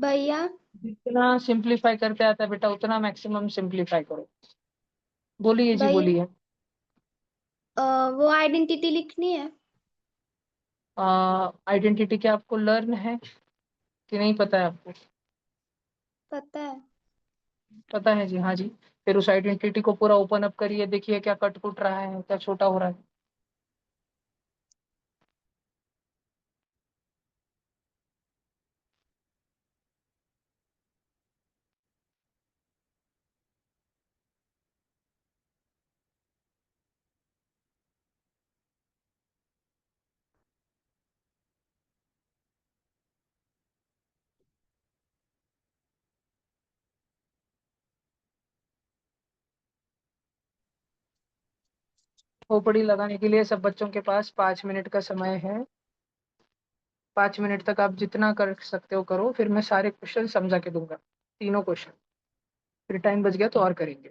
भैया। जितना सिंप्लीफाई करते आता है बेटा उतना मैक्सिमम सिंप्लीफाई करो। बोलिए जी भैया, बोलिए। वो आइडेंटिटी लिखनी है। आइडेंटिटी क्या आपको लर्न है कि नहीं पता है आपको? पता है। पता है जी, हाँ जी। फिर उस आइडेंटिटी को पूरा ओपन अप करिए, देखिए क्या कट कुट रहा है, क्या छोटा हो रहा है। खोपड़ी लगाने के लिए सब बच्चों के पास 5 मिनट का समय है। 5 मिनट तक आप जितना कर सकते हो करो, फिर मैं सारे क्वेश्चन समझा के दूंगा, तीनों क्वेश्चन। फिर टाइम बच गया तो और करेंगे।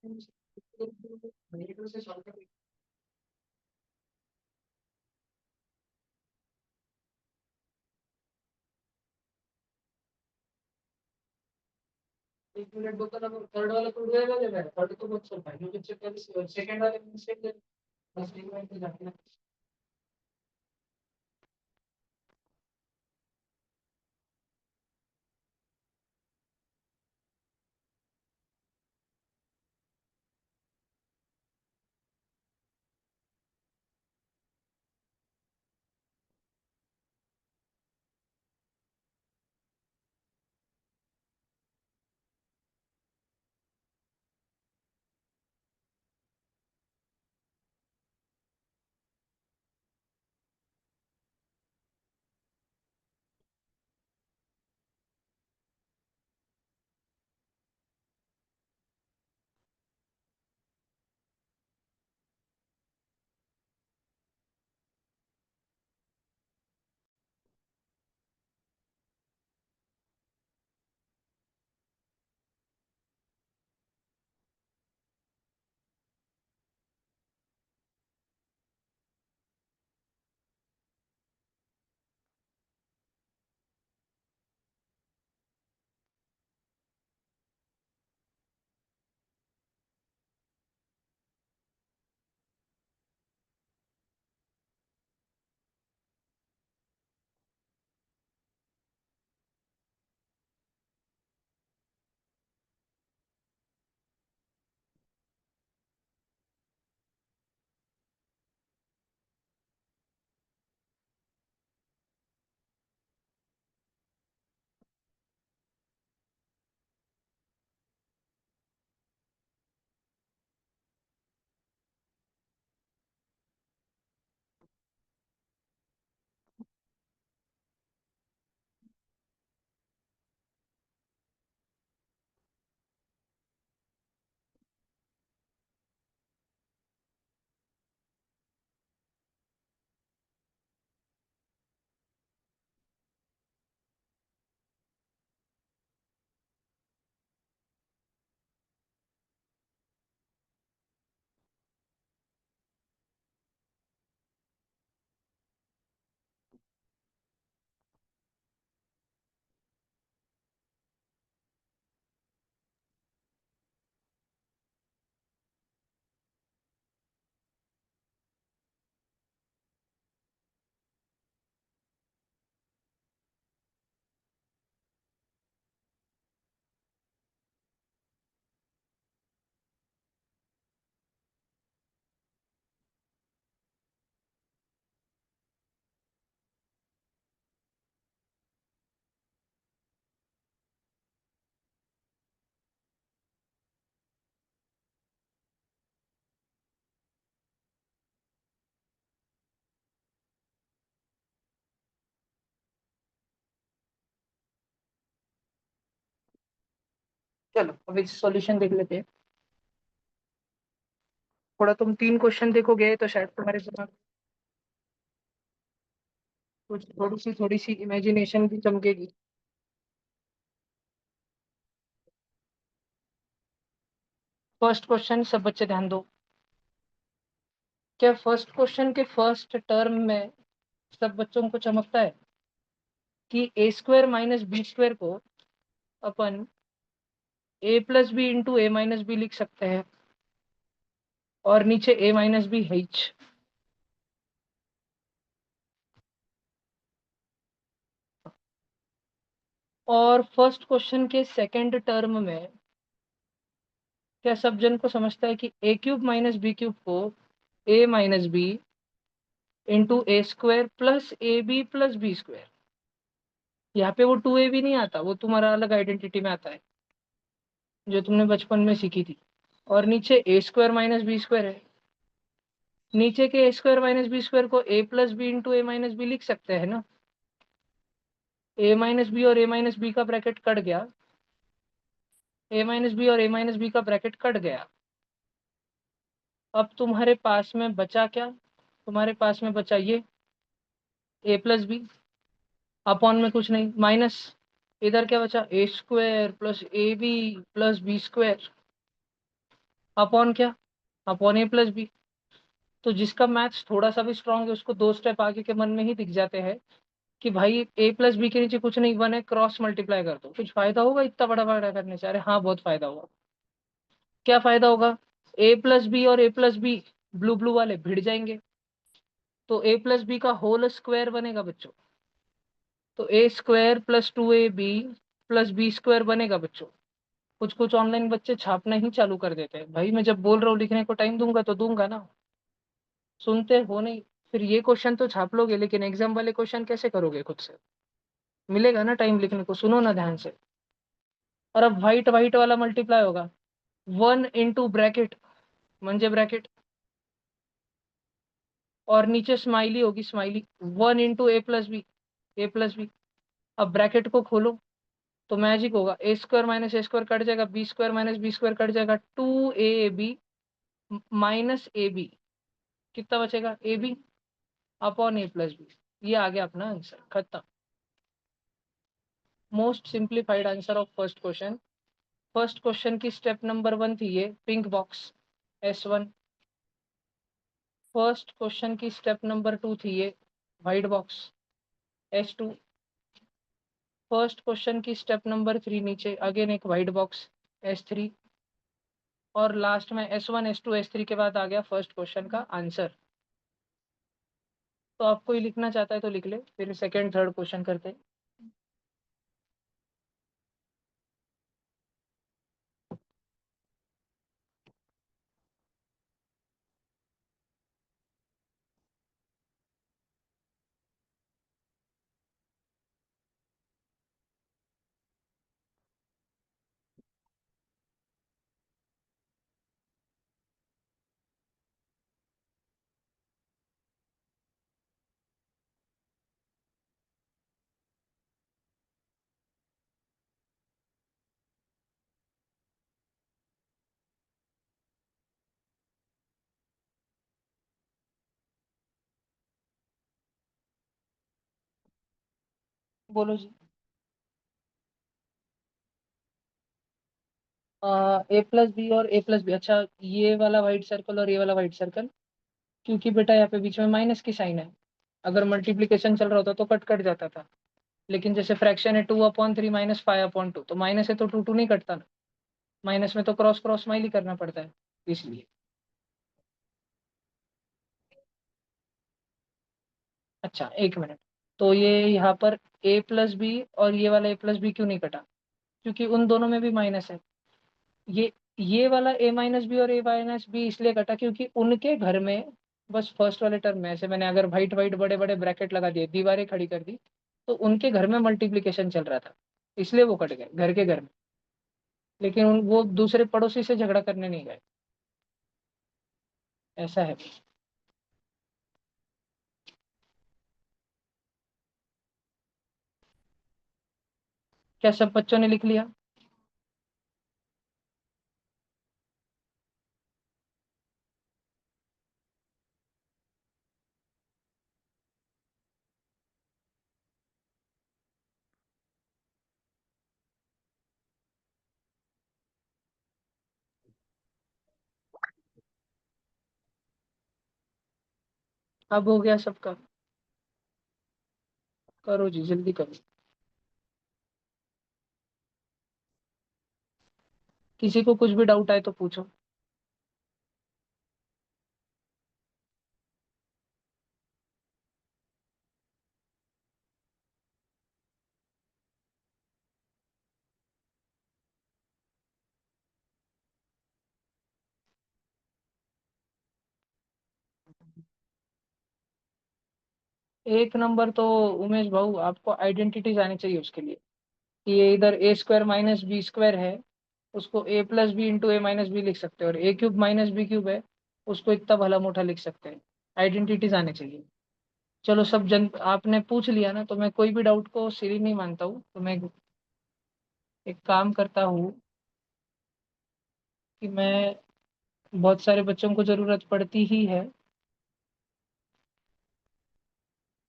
एक मिनट दो तो थर्ड वाला टूट जाएगा जब थर्ड तो बहुत चल पाएगा क्योंकि सेकंड वाले में मिस्टेक बस एक मिनट जाते हैं। चलो अभी सॉल्यूशन देख लेते हैं। थोड़ा तुम 3 क्वेश्चन देखोगे तो शायद तुम्हारे दिमाग में कुछ थोड़ी सी इमेजिनेशन भी चमकेगी। फर्स्ट क्वेश्चन सब बच्चे ध्यान दो। क्या फर्स्ट क्वेश्चन के फर्स्ट टर्म में सब बच्चों को चमकता है कि a square minus b square को अपन a plus b into A minus b लिख सकते हैं और नीचे ए माइनस बी एच। और फर्स्ट क्वेश्चन के सेकंड टर्म में क्या सब जन को समझता है कि a cube minus b cube को a minus b into a square plus a b plus b square. यहाँ पे वो 2a भी नहीं आता, वो तुम्हारा अलग आइडेंटिटी में आता है जो तुमने बचपन में सीखी थी। और नीचे ए स्क्वायर माइनस बी स्क्वायर है। नीचे के ए स्क्वायर माइनस बी स्क्वायर को ए प्लस बी इंटू ए माइनस बी लिख सकते हैं ना। ए माइनस बी और ए माइनस बी का ब्रैकेट कट गया। ए माइनस बी और ए माइनस बी का ब्रैकेट कट गया। अब तुम्हारे पास में बचा क्या? तुम्हारे पास में बचा ये ए प्लस बी अपॉन में कुछ नहीं माइनस। इधर क्या बचा? A square plus a b plus b square upon क्या, अपॉन ए प्लस बी। तो जिसका मैथ्स थोड़ा सा भी स्ट्रांग है उसको दो स्टेप आगे के मन में ही दिख जाते हैं कि भाई ए प्लस बी के नीचे कुछ नहीं बने, क्रॉस मल्टीप्लाई कर दो, कुछ फायदा होगा इतना बड़ा बड़ा करने से? अरे हाँ, बहुत फायदा होगा। क्या फायदा होगा? ए प्लस बी और a plus b blue blue वाले भिड़ जाएंगे, तो ए प्लस बी का होल स्क्वायर बनेगा बच्चों। तो a square plus 2ab plus b square बनेगा बच्चों। कुछ कुछ ऑनलाइन बच्चे छापना ही चालू कर देते हैं। भाई मैं जब बोल रहा हूँ लिखने को टाइम दूंगा तो दूंगा ना, सुनते हो नहीं। फिर ये क्वेश्चन तो छाप लोगे लेकिन एग्जाम वाले क्वेश्चन कैसे करोगे खुद से? मिलेगा ना टाइम लिखने को, सुनो ना ध्यान से। और अब व्हाइट व्हाइट वाला मल्टीप्लाई होगा, 1 इंटू ब्रैकेट म्हणजे ब्रैकेट, और नीचे स्माइली होगी smiley, 1 into a plus b. अब ब्रैकेट को खोलो तो मैजिक होगा, a square minus a square cut जाएगा, b square minus b square cut जाएगा, 2ab माइनस ए बी, कितना बचेगा? A b upon a plus b. ये आ गया अपना आंसर, खत्म। Most simplified answer of first question. First question की स्टेप नंबर 1 थी ये pink box S1। First question की स्टेप नंबर 2 थी ये white box S2। First question की स्टेप नंबर 3 नीचे अगेन एक व्हाइट बॉक्स S3। और लास्ट में S1 S2 S3 के बाद आ गया फर्स्ट क्वेश्चन का आंसर। तो आप कोई लिखना चाहता है तो लिख ले, फिर सेकंड थर्ड क्वेश्चन करते हैं। बोलो जी। ए प्लस बी और ए प्लस बी, अच्छा ये वाला व्हाइट सर्कल और ये वाला व्हाइट सर्कल, क्योंकि बेटा यहाँ पे बीच में माइनस की साइन है। अगर मल्टीप्लीकेशन चल रहा होता तो कट कट जाता था, लेकिन जैसे फ्रैक्शन है 2/3 माइनस 5/2, तो माइनस है तो टू टू नहीं कटता ना, माइनस में तो क्रॉस क्रॉस स्माइल ही करना पड़ता है, इसलिए। अच्छा एक मिनट, तो ये यहाँ पर ए प्लस बी और ये वाला ए प्लस बी क्यों नहीं कटा? क्योंकि उन दोनों में भी माइनस है। ये वाला ए माइनस बी और ए माइनस बी इसलिए कटा क्योंकि उनके घर में बस फर्स्ट वाले टर्म में, ऐसे मैंने अगर वाइट वाइट बड़े बड़े ब्रैकेट लगा दिए, दीवारें खड़ी कर दी, तो उनके घर में मल्टीप्लीकेशन चल रहा था, इसलिए वो कट गए घर के घर में। लेकिन वो दूसरे पड़ोसी से झगड़ा करने नहीं गए, ऐसा है। क्या सब बच्चों ने लिख लिया? अब हो गया सबका? करो जी, जल्दी करो। किसी को कुछ भी डाउट आए तो पूछो। एक नंबर तो उमेश भाऊ आपको आइडेंटिटीज आनी चाहिए उसके लिए, कि ये इधर ए स्क्वायर माइनस बी स्क्वायर है, उसको ए प्लस बी इंटू ए माइनस बी लिख सकते हैं, और ए क्यूब माइनस बी क्यूब है, उसको इतना भला मोटा लिख सकते हैं। आइडेंटिटीज आने चाहिए। चलो सब जन आपने पूछ लिया ना, तो मैं कोई भी डाउट को सिरी नहीं मानता हूँ, तो मैं एक काम करता हूँ कि मैं, बहुत सारे बच्चों को जरूरत पड़ती ही है,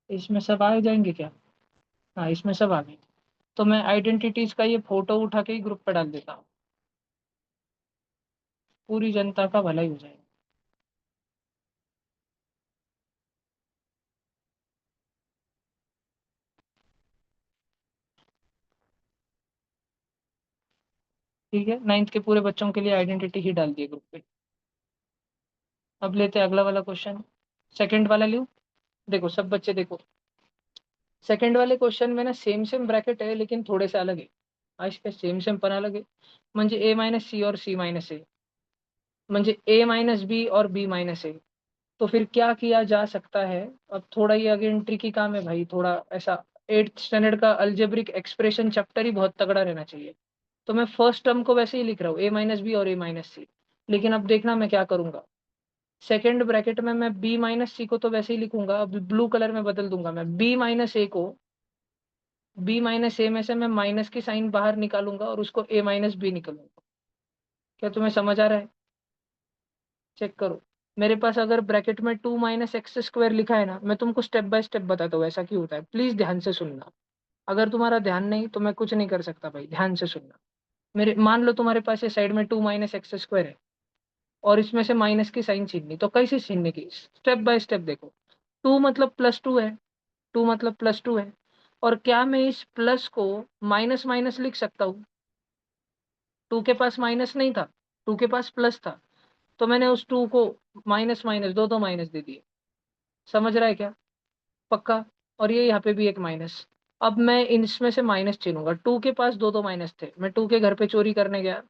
इसमें सब आ जाएंगे क्या? हाँ इसमें सब आ गए। तो मैं आइडेंटिटीज का ये फोटो उठा के ही ग्रुप पे डाल देता हूँ। पूरी जनता का भला ही हो जाएगा। ठीक है, 9th के पूरे बच्चों के लिए आइडेंटिटी ही डाल दिए ग्रुप पे। अब लेते हैं अगला वाला क्वेश्चन। सेकंड वाला लियो। देखो सब बच्चे देखो, सेकंड वाले क्वेश्चन में ना सेम सेम ब्रैकेट है लेकिन थोड़े से अलग है। आज का सेम सेम पण अलग है, म्हणजे ए माइनस सी और सी माइनस ए, म्हणजे ए माइनस बी और बी माइनस ए। तो फिर क्या किया जा सकता है? अब थोड़ा ये अगेन ट्रिकी काम है भाई, थोड़ा ऐसा 8th स्टैंडर्ड का अल्जेब्रिक एक्सप्रेशन चैप्टर ही बहुत तगड़ा रहना चाहिए। तो मैं फर्स्ट टर्म को वैसे ही लिख रहा हूँ, ए माइनस बी और ए माइनस सी। लेकिन अब देखना मैं क्या करूंगा, सेकेंड ब्रैकेट में मैं बी माइनस सी को तो वैसे ही लिखूंगा, अब ब्लू कलर में बदल दूंगा मैं बी माइनस ए को, बी माइनस ए में से मैं माइनस की साइन बाहर निकालूंगा और उसको ए माइनस बी निकालूंगा। क्या तुम्हें समझ आ रहा है? चेक करो। मेरे पास अगर ब्रैकेट में 2 - x² लिखा है ना, मैं तुमको स्टेप बाय स्टेप बताता हूँ ऐसा क्यों होता है, प्लीज ध्यान से सुनना। अगर तुम्हारा ध्यान नहीं तो मैं कुछ नहीं कर सकता भाई, ध्यान से सुनना। मेरे मान लो तुम्हारे पास ये साइड में 2 - x² है और इसमें से माइनस की साइन छीननी, तो कैसे छीनने की, स्टेप बाय स्टेप देखो। 2 मतलब +2 है, 2 मतलब +2 है। और क्या मैं इस प्लस को माइनस माइनस लिख सकता हूँ? 2 के पास माइनस नहीं था, 2 के पास प्लस था, तो मैंने उस 2 को माइनस माइनस दो दो माइनस दे दिए। समझ रहा है क्या? पक्का? और ये यहाँ पे भी एक माइनस। अब मैं इसमें से माइनस चुनूंगा, 2 के पास दो दो माइनस थे, मैं 2 के घर पे चोरी करने गया,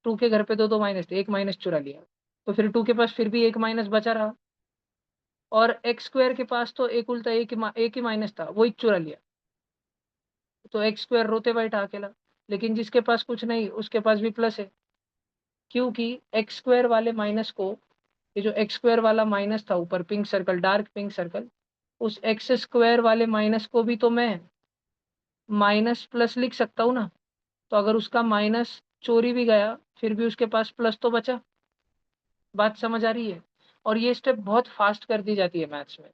2 के घर पे दो दो माइनस थे, एक माइनस चुरा लिया, तो फिर 2 के पास फिर भी एक माइनस बचा रहा। और x² के पास तो एक उल्टा एक ही माइनस था, वो ही चुरा लिया, तो x² रोते बैठा अकेला। लेकिन जिसके पास कुछ नहीं उसके पास भी प्लस है, क्योंकि x² वाले माइनस को, ये जो x² वाला माइनस था ऊपर pink circle, dark pink circle, उस x² वाले माइनस को भी तो मैं माइनस प्लस लिख सकता हूँ ना। तो अगर उसका माइनस चोरी भी गया फिर भी उसके पास प्लस तो बचा। बात समझ आ रही है? और ये स्टेप बहुत फास्ट कर दी जाती है मैथ्स में,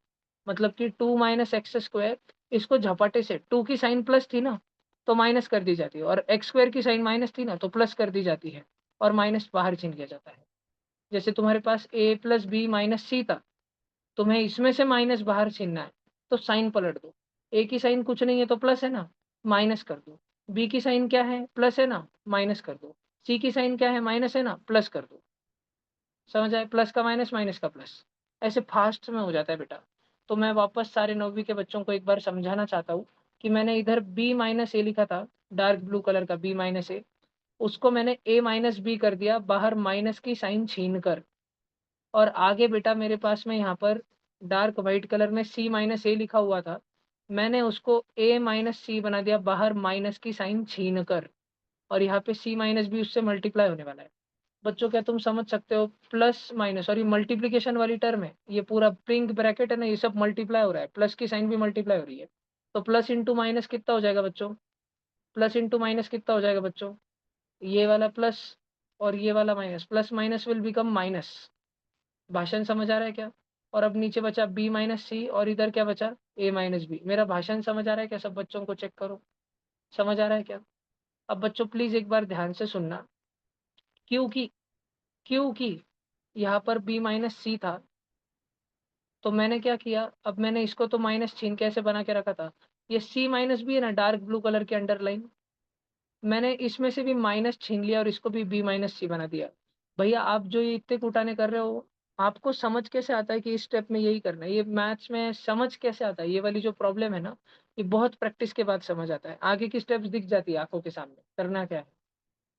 मतलब कि 2 - x², इसको झपाटे से, 2 की साइन प्लस थी ना तो माइनस कर दी जाती है, और x² की साइन माइनस थी ना तो प्लस कर दी जाती है, और माइनस बाहर छीन लिया जाता है। जैसे तुम्हारे पास a + b - c था, तुम्हें इसमें से माइनस बाहर छीनना है, तो साइन पलट दो। ए की साइन कुछ नहीं है तो प्लस है ना, माइनस कर दो। बी की साइन क्या है, प्लस है ना, माइनस कर दो। सी की साइन क्या है, माइनस है ना, प्लस कर दो। समझ आए? प्लस का माइनस, माइनस का प्लस, ऐसे फास्ट में हो जाता है बेटा। तो मैं वापस सारे 9वीं के बच्चों को एक बार समझाना चाहता हूँ कि मैंने इधर b - a लिखा था, डार्क ब्लू कलर का b - a, उसको मैंने a - b कर दिया बाहर माइनस की साइन छीन कर। और आगे बेटा मेरे पास में यहाँ पर डार्क व्हाइट कलर में c - a लिखा हुआ था, मैंने उसको a - c बना दिया बाहर माइनस की साइन छीन कर। और यहाँ पे c - b उससे मल्टीप्लाई होने वाला है। बच्चों क्या तुम समझ सकते हो, प्लस माइनस, और ये मल्टीप्लीकेशन वाली टर्म है, ये पूरा पिंक ब्रैकेट है ना, ये सब मल्टीप्लाई हो रहा है, प्लस की साइन भी मल्टीप्लाई हो रही है। तो प्लस इंटू माइनस कितना हो जाएगा बच्चों, प्लस इंटू माइनस कितना हो जाएगा बच्चों, ये वाला प्लस और ये वाला minus, plus minus will become minus. भाषण समझ आ रहा है क्या? और अब नीचे बचा b - c और इधर क्या बचा, a - b। मेरा भाषण समझ आ रहा है क्या? सब बच्चों को चेक करो, समझ आ रहा है क्या? अब बच्चों प्लीज एक बार ध्यान से सुनना, क्योंकि क्योंकि यहाँ पर b - c था, तो मैंने क्या किया, अब मैंने इसको तो माइनस छीन कैसे बना के रखा था, ये c - b है ना डार्क ब्लू कलर की अंडरलाइन, मैंने इसमें से भी माइनस छीन लिया और इसको भी b - c बना दिया। भैया आप जो ये इतने कुटाने कर रहे हो, आपको समझ कैसे आता है कि इस स्टेप में यही करना है? ये मैथ्स में समझ कैसे आता है? ये वाली जो प्रॉब्लम है ना, ये बहुत प्रैक्टिस के बाद समझ आता है, आगे की स्टेप्स दिख जाती है आंखों के सामने करना क्या है।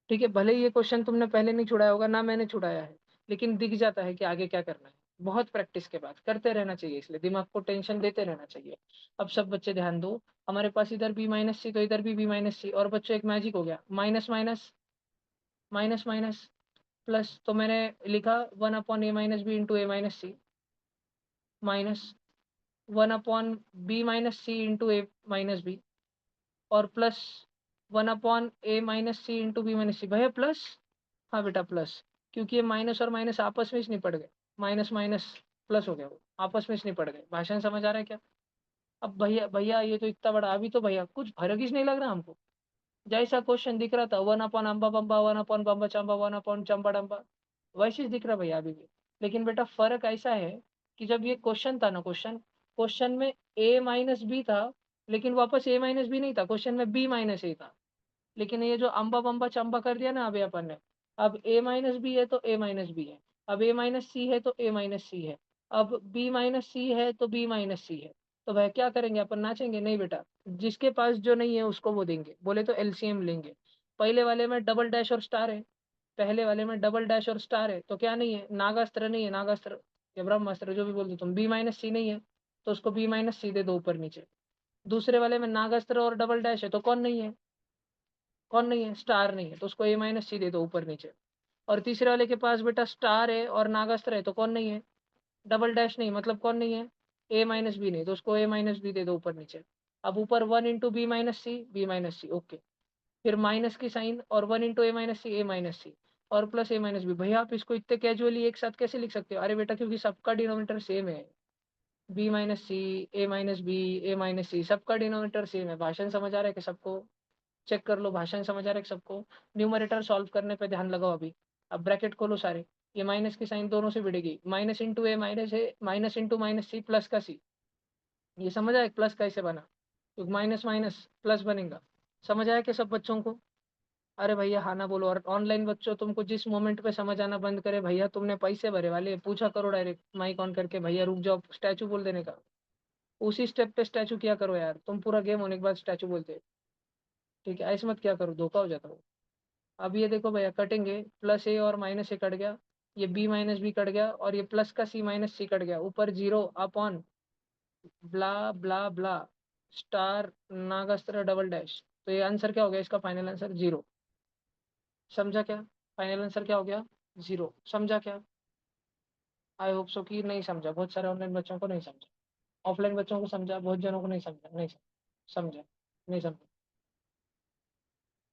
ठीक है, भले ही ये क्वेश्चन तुमने पहले नहीं छुड़ाया होगा ना मैंने छुड़ाया है, लेकिन दिख जाता है कि आगे क्या करना है। बहुत प्रैक्टिस के बाद करते रहना चाहिए, इसलिए दिमाग को टेंशन देते रहना चाहिए। अब सब बच्चे ध्यान दो, हमारे पास इधर b - c तो इधर भी b - c, और बच्चों एक मैजिक हो गया, minus minus minus minus plus, तो मैंने लिखा 1/a - b × a - c minus 1/b - c × a - b, और plus 1/a - c × b - c। भैया प्लस, हाँ बेटा प्लस, क्योंकि ये माइनस और माइनस आपस में ही निपट गए, माइनस माइनस प्लस हो गया, वो आपस में ही निपट गए। भाषण समझ आ रहा है क्या? अब भैया भैया ये तो इतना बड़ा, अभी तो भैया कुछ फर्क ही नहीं लग रहा हमको, जैसा क्वेश्चन दिख रहा था 1/अंबा बम्बा, 1/बम्बा चंबा, 1/चंबा डम्बा, वैसे ही दिख रहा भैया अभी भी। लेकिन बेटा फर्क ऐसा है कि जब ये क्वेश्चन था ना, क्वेश्चन क्वेश्चन में a माइनस बी था, लेकिन वापस a माइनस बी नहीं था, क्वेश्चन में b माइनस a था। लेकिन ये जो अम्बा बम्बा चंबा कर दिया ना अभी अपन ने, अब a माइनस बी है तो a माइनस बी है, अब a माइनस सी है तो a माइनस सी है, अब b माइनस सी है तो b माइनस सी है। तो भाई क्या करेंगे अपन, नाचेंगे? नहीं बेटा, जिसके पास जो नहीं है उसको वो देंगे, बोले तो एलसीएम लेंगे। पहले वाले में डबल डैश और स्टार है, पहले वाले में डबल डैश और स्टार है, तो क्या नहीं है? नागास्त्र नहीं है, नागास्त्र या ब्रह्मास्त्र जो भी बोल दो तुम। बी माइनस सी नहीं है तो उसको बी माइनस सी दे दो ऊपर नीचे। दूसरे वाले में नागास्त्र और डबल डैश है तो कौन नहीं है? कौन नहीं है? स्टार नहीं है तो उसको ए माइनस सी दे दो ऊपर नीचे। और तीसरे वाले के पास बेटा स्टार है और नागास्त्र है तो कौन नहीं है? डबल डैश नहीं, मतलब कौन नहीं है? ए माइनस बी नहीं, तो उसको ए माइनस बी दे दो ऊपर नीचे। अब ऊपर 1 इंटू बी माइनस सी, ओके। फिर माइनस की साइन और 1 इंटू ए माइनस सी और प्लस ए माइनस बी। भैया आप इसको इतने कैजुअली एक साथ कैसे लिख सकते हो? अरे बेटा क्योंकि सबका डिनोमिनेटर सेम है। बी माइनस सी, ए माइनस बी, ए माइनस सी, सबका डिनोमिनेटर सेम है। भाषण समझ आ रहा है कि सबको? चेक कर लो, भाषण समझ आ रहा है कि सबको? न्यूमरेटर सॉल्व करने पे ध्यान लगाओ अभी। अब ब्रैकेट खोलो सारे, ये माइनस की साइन दोनों से भिड़ेगी, माइनस इंटू ए minus into minus C plus का सी। ये समझ आया प्लस कैसे बना? तो माइनस माइनस प्लस बनेगा। समझ आया कि सब बच्चों को? अरे भैया हाँ ना बोलो। और ऑनलाइन बच्चों, तुमको जिस मोमेंट पे समझ आना बंद करे भैया, तुमने पैसे भरे वाले, पूछा करो डायरेक्ट माइक ऑन करके, भैया रुक जाओ, स्टैचू बोल देने का। उसी स्टेप पे स्टैचू किया करो यार, तुम पूरा गेम होने के बाद स्टैचू बोलते हो। ठीक है, ऐसे मत क्या करो, धोखा हो जाता हो। अब ये देखो भैया, कटेंगे, प्लस ए और माइनस ए कट गया, ये बी माइनस बी कट गया, और ये प्लस का सी माइनस सी कट गया, ऊपर जीरो अपॉन ब्ला ब्ला ब्ला स्टार नागस्त्र डबल डैश। तो ये आंसर क्या हो गया इसका? Final answer zero. समझा क्या? फाइनल आंसर क्या हो गया? जीरो। समझा क्या? आई होप सो कि नहीं समझा, बहुत सारे ऑनलाइन बच्चों को नहीं समझा, ऑफलाइन बच्चों को समझा, बहुत जनों को नहीं समझा, नहीं समझा, नहीं समझा,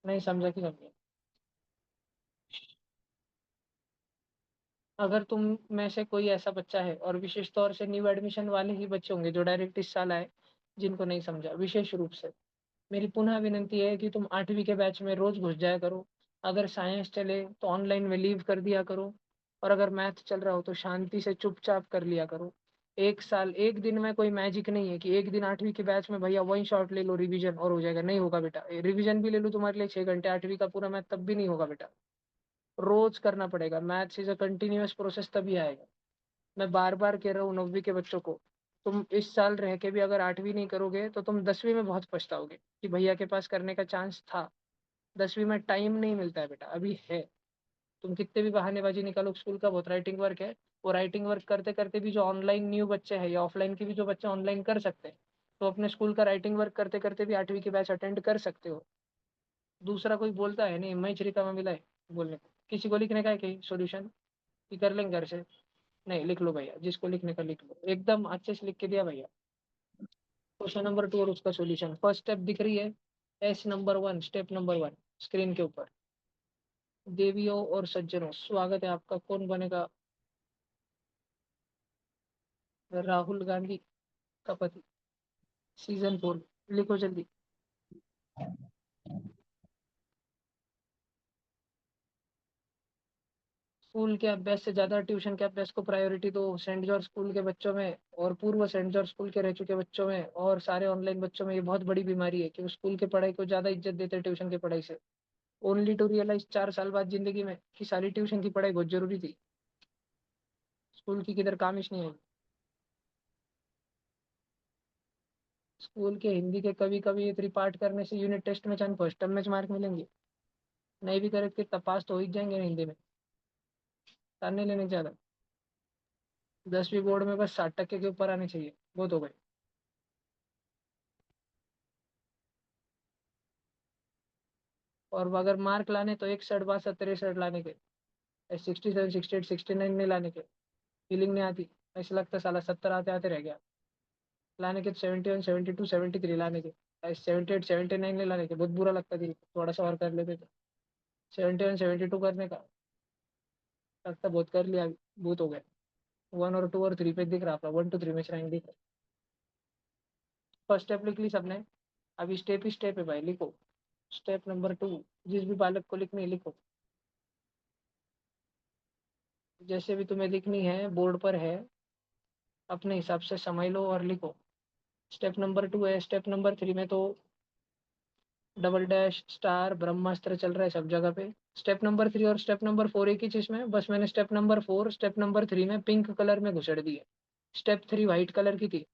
नहीं समझा कि समझा? अगर तुम में से कोई ऐसा बच्चा है, और विशेष तौर से न्यू एडमिशन वाले ही बच्चे होंगे जो डायरेक्ट इस साल आए, जिनको नहीं समझा विशेष रूप से, मेरी पुनः विनंती है कि तुम 8वीं के बैच में रोज घुस जाया करो। अगर साइंस चले तो ऑनलाइन में लीव कर दिया करो, और अगर मैथ चल रहा हो तो शांति से चुपचाप कर लिया करो। एक साल एक दिन में कोई मैजिक नहीं है कि एक दिन 8वीं के बैच में भैया वन शॉट ले लो रिवीजन और हो जाएगा। नहीं होगा बेटा, रिवीजन भी ले लो तुम्हारे लिए 6 घंटे 8वीं का पूरा मैथ, तब भी नहीं होगा बेटा। रोज करना पड़ेगा, maths is a continuous process, तभी आएगा। मैं बार बार कह रहा हूँ 9वीं के बच्चों को, तुम इस साल रह के भी अगर 8वीं नहीं करोगे तो तुम 10वीं में बहुत पछताओगे कि भैया के पास करने का चांस था। 10वीं में टाइम नहीं मिलता है बेटा, अभी है। तुम कितने भी बहानेबाजी निकालो, स्कूल का बहुत राइटिंग वर्क है, वो राइटिंग वर्क करते करते भी जो ऑनलाइन न्यू बच्चे हैं या ऑफलाइन के भी जो बच्चे ऑनलाइन कर सकते हैं, तो अपने स्कूल का राइटिंग वर्क करते करते भी 8वीं के बैच अटेंड कर सकते हो। दूसरा कोई बोलता है नहीं, मैं श्री का मिला है बोलने को, किसी को लिखने का है कि सॉल्यूशन कि कर लेंगे घर से? नहीं, लिख लो भैया, जिसको लिखने का लिख लो, एकदम अच्छे से लिख के दिया भैया। क्वेश्चन नंबर 2 और उसका सॉल्यूशन, फर्स्ट स्टेप दिख रही है, S number 1, step number 1 screen के ऊपर। देवियों और सज्जनों, स्वागत है आपका। कौन बनेगा राहुल गांधी का पति? सीजन 4, लिखो जल्दी। स्कूल के अभ्यास से ज्यादा ट्यूशन के अभ्यास को प्रायोरिटी दो। सेंट जॉर्ज स्कूल के बच्चों में और पूर्व सेंट जॉर्ज स्कूल के रह चुके बच्चों में और सारे ऑनलाइन बच्चों में ये बहुत बड़ी बीमारी है कि वो स्कूल की पढ़ाई को ज्यादा इज्जत देते हैं ट्यूशन की पढ़ाई से। ओनली टू रियलाइज 4 साल बाद जिंदगी में कि सारी ट्यूशन की पढ़ाई बहुत जरूरी थी, स्कूल की किधर काम ही नहीं आई। स्कूल के हिंदी के कभी कभी पाठ करने से यूनिट टेस्ट में चाहे फर्स्ट टर्म में मार्क मिलेंगे, नहीं भी करे तो पास तो हो ही जाएंगे ना हिंदी में, ताने लेने ज्यादा। 10वीं बोर्ड में बस 60 टक्के के ऊपर आने चाहिए, बहुत हो गए। और अगर मार्क लाने तो 61 62 63 लाने के, 67 68 69 नहीं लाने के। फीलिंग नहीं आती, ऐसा लगता है साला 70 आते आते रह गया। लाने के 71 72 73 लाने के, 78 79 नहीं लाने के, बहुत बुरा लगता दिल को। थोड़ा सा और कर लेते तो 71 72 करने का लगता बहुत कर लिया अभी, बहुत हो गया। 1 और 2 और 3 पे दिख रहा, आपका 1 2 3 में रैंक दिख रहा। फर्स्ट स्टेप लिख ली सबने? अभी स्टेप ही स्टेप है भाई, लिखो। स्टेप नंबर 2, जिस भी बालक को लिखनी है लिखो। जैसे भी तुम्हें लिखनी है बोर्ड पर है, अपने हिसाब से समझ लो और लिखो। स्टेप नंबर 2 है, स्टेप नंबर 3 में तो डबल डैश स्टार ब्रह्मास्त्र चल रहा है सब जगह पे। स्टेप नंबर 3 और स्टेप नंबर 4 एक ही चीज में, बस मैंने स्टेप नंबर 4 स्टेप नंबर 3 में पिंक कलर में घुसेड़ दी है। स्टेप 3 व्हाइट कलर की थी,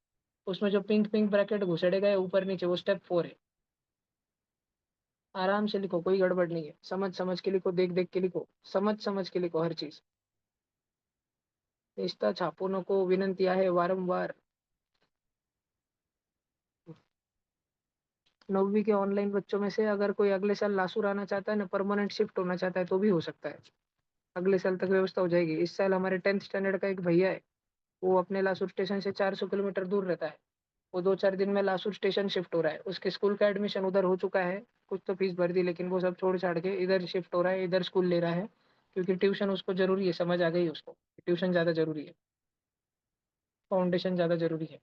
उसमें जो पिंक पिंक ब्रैकेट घुसेड़े गए ऊपर नीचे वो स्टेप 4 है। आराम से लिखो, कोई गड़बड़ नहीं है, समझ समझ के लिखो, देख देख के लिखो, समझ समझ के लिखो हर चीज। रिश्ता छापों को विनंतियां है वारंवार। 9वीं के ऑनलाइन बच्चों में से अगर कोई अगले साल लासूर आना चाहता है ना, परमानेंट शिफ्ट होना चाहता है तो भी हो सकता है। अगले साल तक व्यवस्था हो जाएगी। इस साल हमारे 10th स्टैंडर्ड का एक भैया है, वो अपने लासूर स्टेशन से 400 किलोमीटर दूर रहता है। वो 2-4 दिन में लासूर स्टेशन शिफ्ट हो रहा है। उसके स्कूल का एडमिशन उधर हो चुका है, कुछ तो फीस भर दी, लेकिन वो सब छोड़ छाड़ के इधर शिफ्ट हो रहा है, इधर स्कूल ले रहा है। क्योंकि ट्यूशन उसको जरूरी है, समझ आ गई उसको, ट्यूशन ज़्यादा जरूरी है, फाउंडेशन ज़्यादा जरूरी है।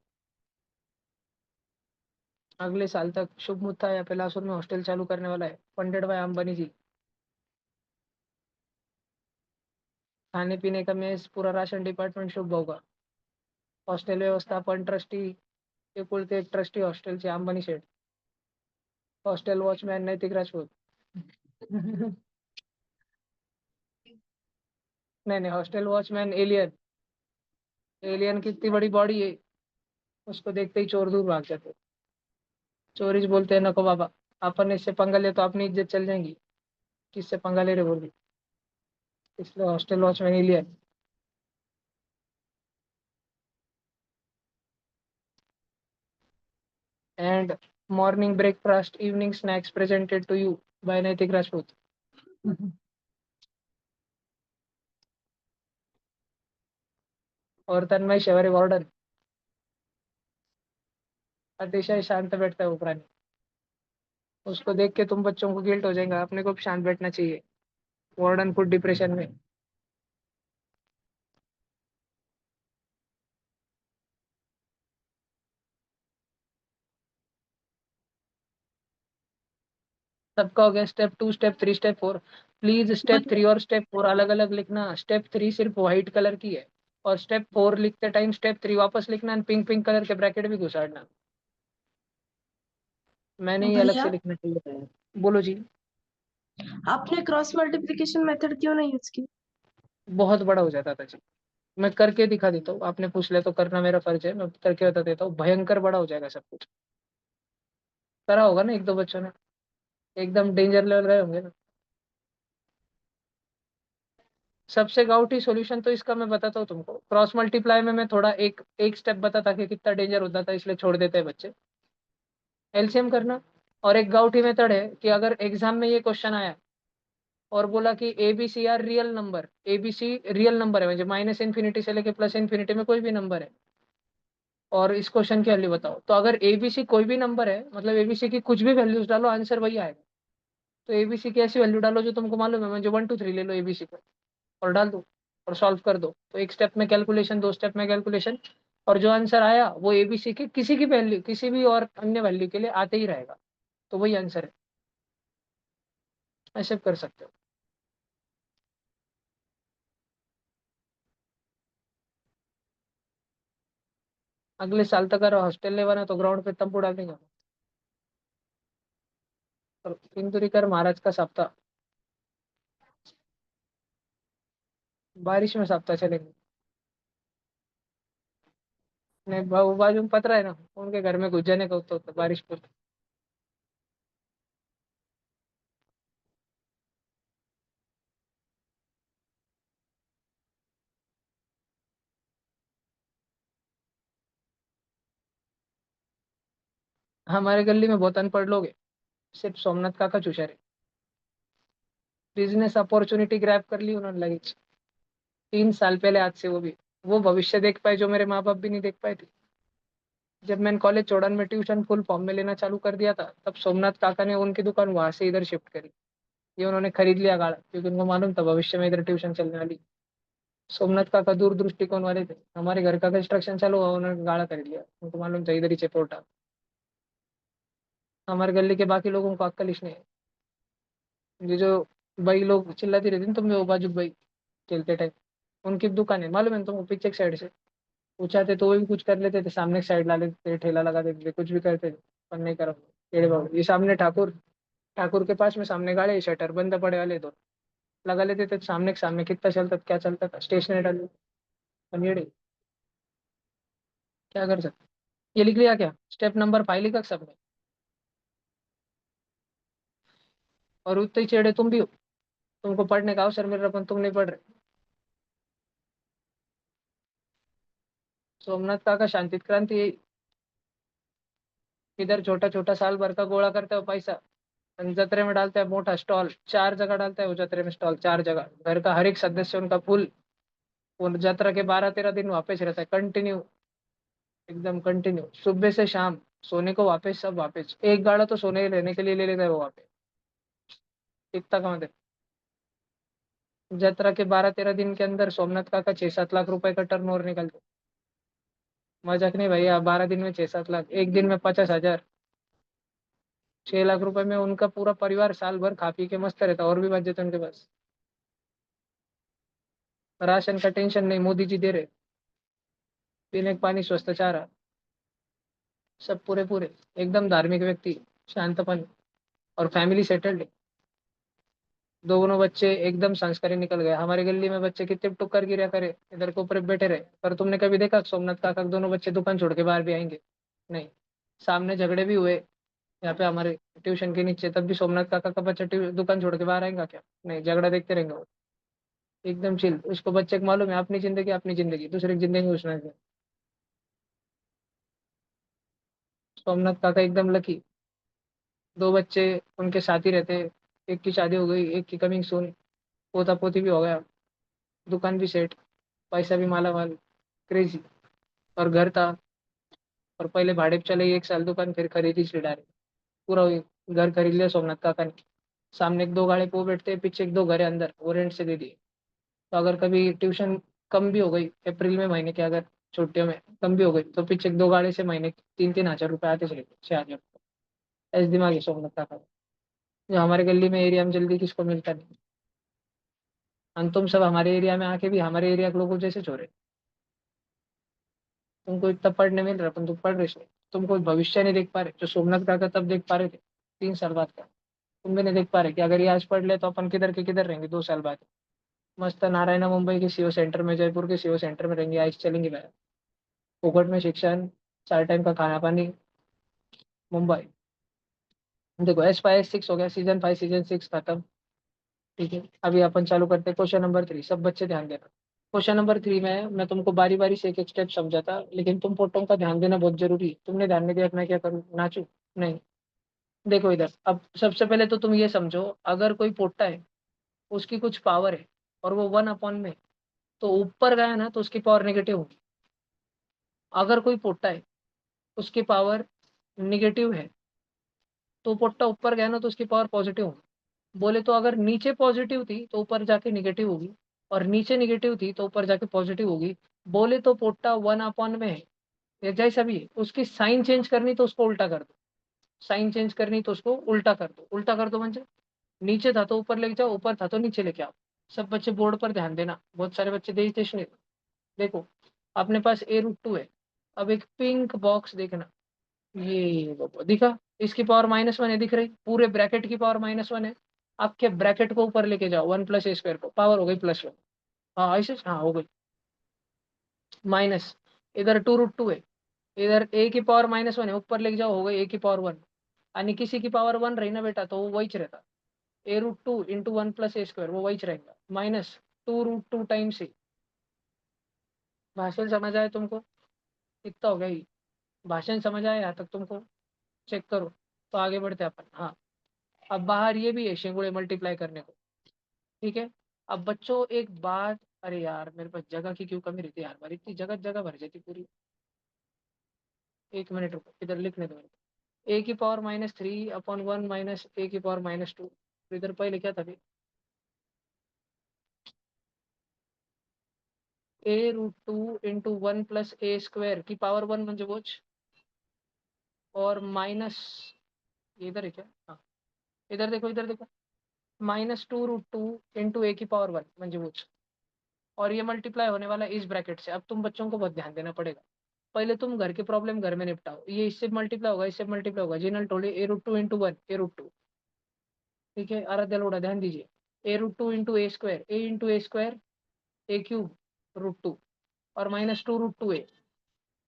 अगले साल तक शुभ मुत्था या पिलासुर में हॉस्टल चालू करने वाला है, फंडेड बाय अंबानी जी। खाने पीने का मेस पूरा राशन डिपार्टमेंट शुभ होगा। हॉस्टेल व्यवस्थापन ट्रस्टी, एकुलते एक trustee हॉस्टेलचे Ambani Sheth. Hostel watchman नैतिक राजपूत। नहीं नहीं, हॉस्टेल वॉचमैन एलियन। एलियन की इतनी बड़ी बॉडी है, उसको देखते ही चोर दूर भाग जाते। चोरीज बोलते हैं नको बाबा, अपन इससे पंगा ले तो अपनी इज्जत चल जाएगी, किससे पंगा ले रहे बोली। इसलिए hostel watchman alien. And morning breakfast evening snacks presented to you by Naitik Rajput. और तन्मय शहरी वार्डन। अतिशय शांत बैठता है वो प्राणी, उसको देख के तुम बच्चों को गिल्ट हो जाएगा, अपने को भी शांत बैठना चाहिए। वार्डन खुद डिप्रेशन में। सबका हो गया step 2 step 3 step 4। Please step 3 और स्टेप 4 अलग अलग लिखना। स्टेप 3 सिर्फ व्हाइट कलर की है, और स्टेप 4 लिखते टाइम स्टेप 3 वापस लिखना एंड पिंक पिंक कलर के ब्रैकेट भी घुसाड़ना। मैंने ही अलग भैया, से लिखना चाहिए था। बोलो जी। आपने क्रॉस मल्टीप्लिकेशन मेथड क्यों नहीं यूज की? बहुत बड़ा हो जाता था जी। मैं करके दिखा देता हूँ, आपने पूछ लिया तो करना मेरा फर्ज है, मैं करके बता देता हूँ, भयंकर बड़ा हो जाएगा सब कुछ। करा होगा ना एक दो बच्चों ने, एकदम डेंजर लेवल गए होंगे ना। सबसे गाउटी सॉल्यूशन तो इसका मैं बताता हूँ तुमको। क्रॉस मल्टीप्लाई में मैं थोड़ा एक एक स्टेप बताता कि कितना डेंजर होता था, इसलिए छोड़ देते हैं बच्चे। एलसीएम करना। और एक गाउटी मेथड है कि अगर एग्जाम में ये क्वेश्चन आया और बोला कि ABC are real number, ABC real number है, मतलब माइनस इन्फिनिटी से लेके प्लस इन्फिनिटी में कोई भी नंबर है, और इस क्वेश्चन की वैल्यू बताओ, तो अगर एबीसी कोई भी नंबर है, मतलब एबीसी की कुछ भी वैल्यूज डालो, आंसर वही आएगा। तो एबीसी की ऐसी वैल्यू डालो जो तुमको मालूम है, जो 1 2 3 ले लो एबीसी को और डाल दो और सॉल्व कर दो। तो एक स्टेप में कैलकुलेशन, 2 स्टेप में कैलकुलेशन, और जो आंसर आया वो एबीसी की किसी की वैल्यू, किसी भी और अन्य वैल्यू के लिए आते ही रहेगा, तो वही आंसर है। ऐसे कर सकते हो। अगले साल तक अगर हॉस्टल लेवाना तो ग्राउंड पे तंबू डाल देंगे। और पिंतुरीकर महाराज का सप्ताह, बारिश में सप्ताह चलेंगे। नहीं बाजू में पतरा है ना, उनके घर में घुस जाने का तो बारिश को। हमारे गली में बहुत अनपढ़ लोग हैं, सिर्फ सोमनाथ काका चुषारे। बिजनेस अपॉर्चुनिटी ग्रैब कर ली उन्होंने लगी। 3 साल पहले आज से, वो भविष्य देख पाए जो मेरे माँ बाप भी नहीं देख पाए थे। जब मैंने कॉलेज चौड़न में ट्यूशन फुल फॉर्म में लेना चालू कर दिया था, तब सोमनाथ काका ने उनकी दुकान वहां से इधर शिफ्ट करी। ये उन्होंने खरीद लिया गाड़ा, क्योंकि उनको मालूम था भविष्य में इधर ट्यूशन चलने वाली। सोमनाथ काका दूर दृष्टिकोण वाले थे। हमारे घर का कंस्ट्रक्शन चालू हुआ, उन्होंने गाड़ा खरीद लिया, उनको मालूम था इधर ही चिपोटा। हमारे गली के बाकी लोगों को अक्ल इसने है। ये जो भाई लोग चिल्लाती रहती ना तुम, वो बाजू भाई खेलते टाइम, उनकी दुकान है, मालूम है ना तुमको, पीछे की साइड से। वो चाहते तो वो भी कुछ कर लेते थे, सामने की साइड ला लेते थे, ठेला लगा देते थे, कुछ भी करते थे, पर नहीं करो। टेढ़े बाबू, ये सामने ठाकुर, ठाकुर के पास में सामने गाड़ी, शटर बंद पड़े वाले दो लगा लेते थे, सामने के सामने कितना चलता था, क्या चलता था, स्टेशनरी डाल पनीर। क्या कर सकते। ये लिख लिया क्या, स्टेप नंबर 5 लिखा सबने। और उतने ही चेड़े तुम भी हो, तुमको पढ़ने का अवसर मिल रहा पर तुम नहीं पढ़ रहे। सोमनाथ काका शांति क्रांति यही। इधर छोटा छोटा साल भर का गोला करते हो पैसा, और जत्रे में डालते हैं मोटा स्टॉल, 4 जगह डालते हैं वो जत्रे में स्टॉल, 4 जगह, घर का हर एक सदस्य उनका फुल। वो जत्रा के 12-13 दिन वापस रहता है कंटिन्यू, एकदम कंटिन्यू, सुबह से शाम। सोने को वापस, सब वापस, एक गाड़ा तो सोने लेने के लिए ले लेता है वो वापस। इतना कमाते। जत्रा के 12-13 दिन के अंदर सोमनाथ काका 6-7 लाख रुपए का टर्नओवर निकलते। मजाक नहीं भैया, 12 दिन में 6-7 लाख, एक दिन में 50,000। 6 लाख रुपए में उनका पूरा परिवार साल भर खा पी के मस्त रहता, और भी बच जाते उनके पास। राशन का टेंशन नहीं, मोदी जी दे रहे, पीने का पानी, स्वस्थ चारा, सब पूरे पूरे। एकदम धार्मिक व्यक्ति, शांतपन, और फैमिली सेटल्ड। दोनों बच्चे एकदम संस्कारी निकल गए। हमारे गली में बच्चे कितने टुक्कर गिरा करे, इधर को ऊपर बैठे रहे, पर तुमने कभी देखा सोमनाथ काका के दोनों बच्चे दुकान छोड़ के बाहर भी आएंगे? नहीं। सामने झगड़े भी हुए यहाँ पे हमारे ट्यूशन के नीचे, तब भी सोमनाथ काका का बच्चा दुकान छोड़ के बाहर आएगा क्या? नहीं, झगड़ा देखते रहेंगे वो। एकदम चिल, उसको बच्चे को मालूम है अपनी जिंदगी, अपनी जिंदगी, दूसरे की जिंदगी में घुसना है। सोमनाथ काका एकदम लकी। 2 बच्चे उनके साथ ही रहते, एक की शादी हो गई, एक की कमिंग सून, पोता पोती भी हो गया, दुकान भी सेट, पैसा भी माला माल, क्रेजी। और घर था, और पहले भाड़े पे चले गई 1 साल दुकान, फिर खरीदी थी डायरेक्ट, पूरा घर खरीद लिया सोमनाथ काका ने। सामने एक 2 गाड़े पे वो बैठते, पीछे एक 2 घर है अंदर, वो रेंट से दे दिए। तो अगर कभी ट्यूशन कम भी हो गई अप्रैल में महीने के, अगर छुट्टियों में कम भी हो गई, तो पीछे 2 गाड़ी से महीने 3-3 हजार रुपए आते चले, 6 हजार। ऐसे दिमाग है सोमनाथ काका का, जो हमारे गली में एरिया में जल्दी किसको मिलता नहीं। हम तुम सब हमारे एरिया में आके भी हमारे एरिया के लोगों जैसे छोड़े। तुमको इतना पढ़ने मिल रहा, तुम पढ़ रहे नहीं। तुमको भविष्य नहीं देख पा रहे, जो सोमनाथ काका तब देख पा रहे थे 3 साल बाद का। तुम भी नहीं देख पा रहे कि अगर ये आज पढ़ ले तो अपन किधर के किधर रहेंगे 2 साल बाद। मस्त नारायणा मुंबई के सीओ सेंटर में, जयपुर के सीओ सेंटर में रहेंगे, आइस चलेंगे भाई। फोकट में शिक्षण, 4 टाइम का खाना पानी, मुंबई। देखो S5 S6 हो गया, सीजन 5 सीजन 6 खत्म। ठीक है, अभी अपन चालू करते हैं क्वेश्चन नंबर 3। सब बच्चे ध्यान देना। क्वेश्चन नंबर 3 में मैं तुमको बारी बारी से एक एक स्टेप समझाता, लेकिन तुम पोटों का ध्यान देना बहुत जरूरी है। तुमने ध्यान नहीं दिया, मैं क्या करूँ, नाचू? नहीं। देखो इधर, अब सबसे पहले तो तुम ये समझो, अगर कोई पोटा है, उसकी कुछ पावर है, और वो 1 अपॉन में, तो ऊपर गया ना तो उसकी पावर नेगेटिव होगी। अगर कोई पोटा है, उसकी पावर निगेटिव है, तो पोटा ऊपर गया ना तो उसकी पावर पॉजिटिव होगी। बोले तो अगर नीचे पॉजिटिव थी तो ऊपर जाके निगेटिव होगी, और नीचे निगेटिव थी तो ऊपर जाके पॉजिटिव होगी। बोले तो पोटा 1 अपॉन में है, या जैसा भी है, उसकी साइन चेंज करनी तो उसको उल्टा कर दो। साइन चेंज करनी तो उसको उल्टा कर दो, उल्टा कर दो म्हणजे नीचे था तो ऊपर लेके जाओ, ऊपर था तो नीचे लेके आओ। सब बच्चे बोर्ड पर ध्यान देना, बहुत सारे बच्चे देश देश में। देखो, अपने पास A√2 है। अब एक पिंक बॉक्स देखना, ये वो दिखा, इसकी पावर -1 है, दिख रही, पूरे ब्रैकेट की पावर -1 है। आपके ब्रैकेट को ऊपर लेके जाओ, 1 + A² को, पावर हो गई +1। हाँ ऐसे, हाँ हो गई माइनस। इधर 2√2 है, इधर A की पावर -1 है, ऊपर लेके जाओ, हो गई A की पावर 1। यानी किसी की पावर 1 रही ना बेटा, तो वो वही रहता। A√2 इंटू 1 + A² वो वही रहेगा, -2√2 टाइम्स A। भाषण समझ आए तुमको? इतना हो गया ही। भाषण समझ आया यहाँ तक तुमको? चेक करो, तो आगे बढ़ते हैं अपन। हाँ, अब बाहर ये भी है शेंगुड़े मल्टीप्लाई करने को। ठीक है। अब बच्चों एक बात, अरे यार मेरे पास जगह की क्यों कमी रहती है यार, इतनी जगह जगह भर जाती पूरी। 1 मिनट रुको, इधर लिखने दो मेरे को। A की पावर -3 अपॉन 1 - A की पावर -2। इधर पहले क्या था भाई, A√2 इंटू 1 + A² की पावर 1 म्हणजे वोच, और माइनस, इधर है क्या, हाँ इधर देखो, इधर देखो, -2√2 इंटू A की पावर 1 म्हणजे वोच। और ये मल्टीप्लाई होने वाला इस ब्रैकेट से। अब तुम बच्चों को बहुत ध्यान देना पड़ेगा। पहले तुम घर के प्रॉब्लम घर में निपटाओ। ये इससे मल्टीप्लाई होगा, इससे मल्टीप्लाई होगा। जिनल टोली a√2 × 1 a√2। ठीक है, आराध्या लोड़ा ध्यान दीजिए। a√2 × a² a a³ √2 और -2 √2a।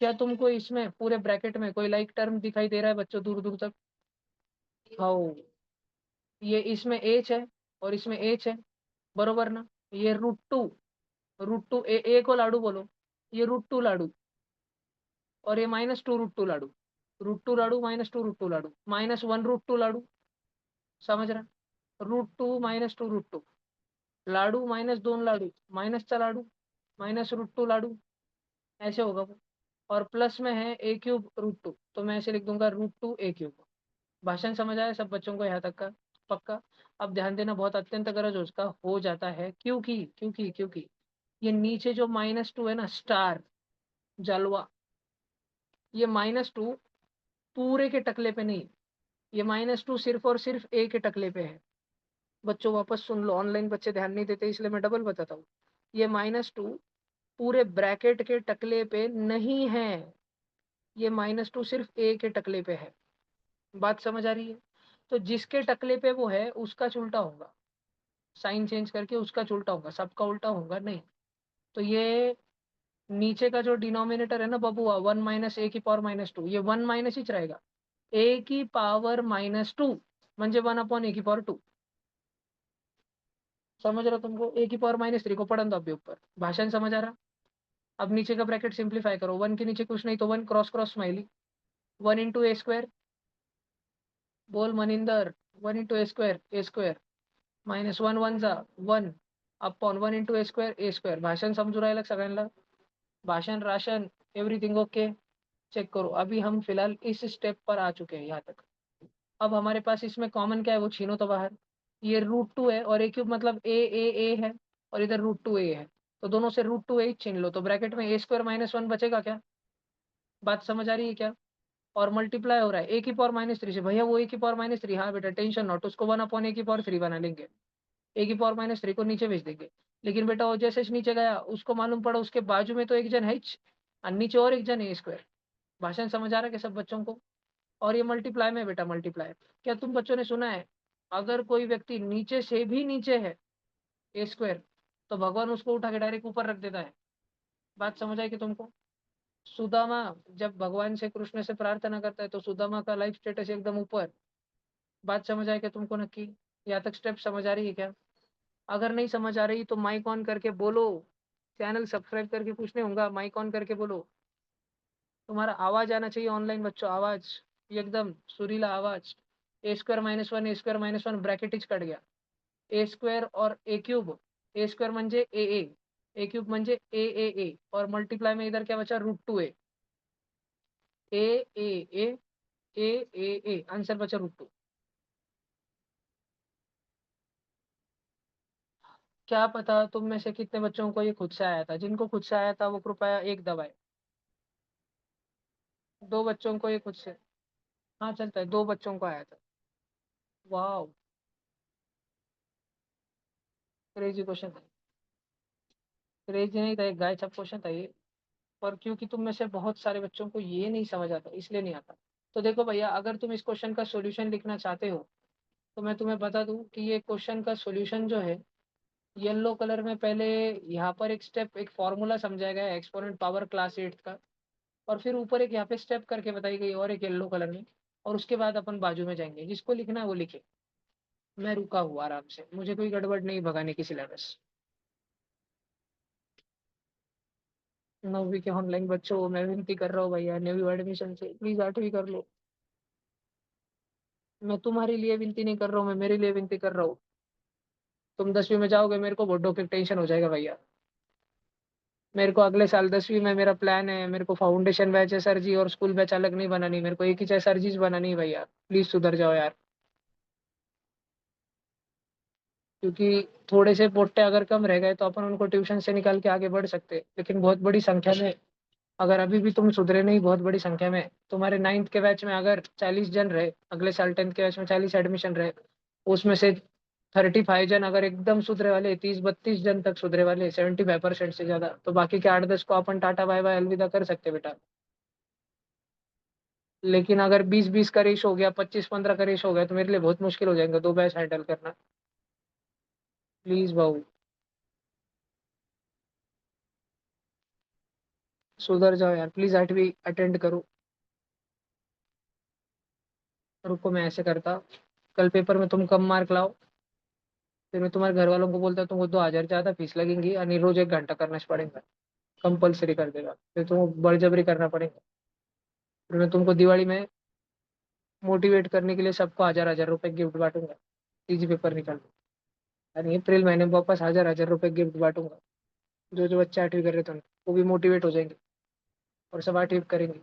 क्या तुमको इसमें पूरे ब्रैकेट में कोई लाइक टर्म दिखाई दे रहा है बच्चों दूर दूर तक? हाँ, ये इसमें h है और इसमें h है, बरोबर ना? ये √2 ए को लाडू बोलो, ये √2 लाडू और ये -2 √2 लाडू। √2 लाडू -2 √2 लाडू, -1 √2 लाडू। समझ रहा? √2 -2 √2 लाडू, -2 लाडू, माइनस चा लाडू, -√2 लाडू, ऐसे होगा वो। और प्लस में है a³ √2, तो मैं ऐसे लिख दूंगा √2a³। भाषण समझ आया सब बच्चों को यहाँ तक का? पक्का? अब ध्यान देना, बहुत अत्यंत गरज उसका हो जाता है, क्योंकि ये नीचे जो -2 है ना, स्टार जलवा, ये -2 पूरे के टकले पे नहीं, ये -2 सिर्फ और सिर्फ ए के टकले पे है। बच्चों वापस सुन लो, ऑनलाइन बच्चे ध्यान नहीं देते इसलिए मैं डबल बताता हूँ। ये -2 पूरे ब्रैकेट के टकले पे नहीं है, ये -2 सिर्फ ए के टकले पे है। बात समझ आ रही है? तो जिसके टकले पे वो है उसका उल्टा होगा, साइन चेंज करके उसका उल्टा होगा, सबका उल्टा होगा नहीं। तो ये नीचे का जो डिनोमिनेटर है ना बबुआ, 1 - a⁻², ये 1 माइनस ही रहेगा। a⁻², म्हणजे 1/a⁻²। समझ रहा हो तुमको? a⁻³ को पढ़न दो अभी ऊपर। भाषण समझ आ रहा? अब नीचे का ब्रैकेट सिंप्लीफाई करो, 1 के नीचे कुछ नहीं तो 1 क्रॉस क्रॉस स्माइली, 1 × a²। बोल मनिंदर, 1 × a² -1 1 जा 1 अपॉन 1 × a²। भाषण समजू राहिलं सगळ्यांना? भाषण राशन एवरीथिंग ओके? चेक करो। अभी हम फिलहाल इस स्टेप पर आ चुके हैं यहाँ तक। अब हमारे पास इसमें कॉमन क्या है वो छीनो तो बाहर। ये √2 है और a³ मतलब ए है और इधर √2a है, तो दोनों से √2a छीन लो, तो ब्रैकेट में a² -1 बचेगा क्या? बात समझ आ रही है क्या? और मल्टीप्लाई हो रहा है a⁻³ से। भैया वो a⁻³, हाँ बेटा टेंशन नॉट, उसको 1/a⁻³ बना लेंगे, a⁻³ को नीचे भेज देंगे। लेकिन बेटा वो जैसे नीचे गया उसको मालूम पड़ा उसके बाजू में तो एक जन है और नीचे और एक जन है a²। भाषण समझ आ रहा है कि सब बच्चों को? और ये मल्टीप्लाई में बेटा मल्टीप्लाई। क्या तुम बच्चों ने सुना है अगर कोई व्यक्ति नीचे से भी नीचे है a² तो भगवान उसको उठा के डायरेक्ट ऊपर रख देता है? बात समझ आई कि तुमको? सुदामा जब भगवान से कृष्ण से प्रार्थना करता है तो सुदामा का लाइफ स्टेटस एकदम ऊपर। बात समझ आए क्या तुमको नक्की? यहाँ तक स्टेप समझ आ रही है क्या? अगर नहीं समझ आ रही तो माइक ऑन करके बोलो, चैनल सब्सक्राइब करके पूछने होगा, माइक ऑन करके बोलो। तुम्हारा आवाज आना चाहिए ऑनलाइन बच्चों, आवाज एकदम सुरीला आवाज। a² -1 a² -1 bracket etch cut गया, a² और a³ a² म्हणजे a³ म्हणजे a और मल्टीप्लाई में इधर क्या बचा √2a a आंसर बचा √2। क्या पता तुम में से कितने बच्चों को ये खुद से आया था? जिनको खुद से आया था वो कृपया एक दबाए। 2 बच्चों को ये खुद से, हाँ चलता है, 2 बच्चों को आया था। वाह, क्रेजी क्वेश्चन था। क्रेजी नहीं था, एक गाय छाप क्वेश्चन था ये। पर क्योंकि तुम में से बहुत सारे बच्चों को ये नहीं समझ आता इसलिए नहीं आता। तो देखो भैया, अगर तुम इस क्वेश्चन का सॉल्यूशन लिखना चाहते हो तो मैं तुम्हें बता दूं कि ये क्वेश्चन का सॉल्यूशन जो है, येलो कलर में पहले यहाँ पर एक स्टेप एक फॉर्मूला समझाया गया है एक्सपोनेंट पावर क्लास 8 का, और फिर ऊपर एक यहाँ पे स्टेप करके बताई गई और एक येलो कलर में, और उसके बाद अपन बाजू में जाएंगे। जिसको लिखना है वो लिखे, मैं रुका हूँ आराम से, मुझे कोई गड़बड़ नहीं भगाने की सिलेबस। 9वीं के ऑनलाइन बच्चों मैं विनती कर रहा हूँ भैया, न्यू एडमिशन से प्लीज 8वीं कर लो। मैं तुम्हारे लिए विनती नहीं कर रहा हूँ, मैं मेरे लिए विनती कर रहा हूँ। तुम 10वीं में जाओगे मेरे को बहुत डोके टेंशन हो जाएगा भैया। मेरे को अगले साल 10वीं में मेरा प्लान है, मेरे को फाउंडेशन बैच है सर जी, और स्कूल बैच अलग नहीं बनानी, मेरे को एक ही चाहे सर जी बनानी है भैया। प्लीज सुधर जाओ यार, क्योंकि थोड़े से पोट्टे अगर कम रह गए तो अपन उनको ट्यूशन से निकाल के आगे बढ़ सकते, लेकिन बहुत बड़ी संख्या में अगर अभी भी तुम सुधरे नहीं, बहुत बड़ी संख्या में तुम्हारे 9th के बैच में अगर 40 जन रहे, अगले साल 10th के बैच में 40 एडमिशन रहे, उसमें से 35 जन अगर एकदम सुधरे वाले, 30-32 जन तक सुधरे वाले, 75% से ज्यादा, तो बाकी के 8-10 को अपन टाटा बाय बाय अलविदा कर सकते बेटा। लेकिन अगर 20-20 का रेश हो गया, 25-15 का रेश हो गया, तो मेरे लिए बहुत मुश्किल हो जाएगा 2 बैच हैंडल करना। प्लीज भाऊ सुधर जाओ यार, प्लीज 8वीं अटेंड करो। रुको मैं ऐसे करता, कल पेपर में तुम कम मार्क लाओ, फिर मैं तुम्हारे घर वालों को बोलता तुमको 2,000 ज्यादा फीस लगेंगी और रोज 1 घंटा करना पड़ेगा, कंपलसरी कर देगा, फिर तुमको बड़जबरी करना पड़ेगा। फिर मैं तुमको दिवाली में मोटिवेट करने के लिए सबको 1,000-1,000 रुपए गिफ्ट बांटूंगा, तीजी पेपर निकाल, यानी अप्रैल महीने में वापस 1,000-1,000 रुपए गिफ्ट बांटूंगा। जो जो बच्चे 8वीं कर रहे थे वो भी मोटिवेट हो जाएंगे और सब 8वीं करेंगे,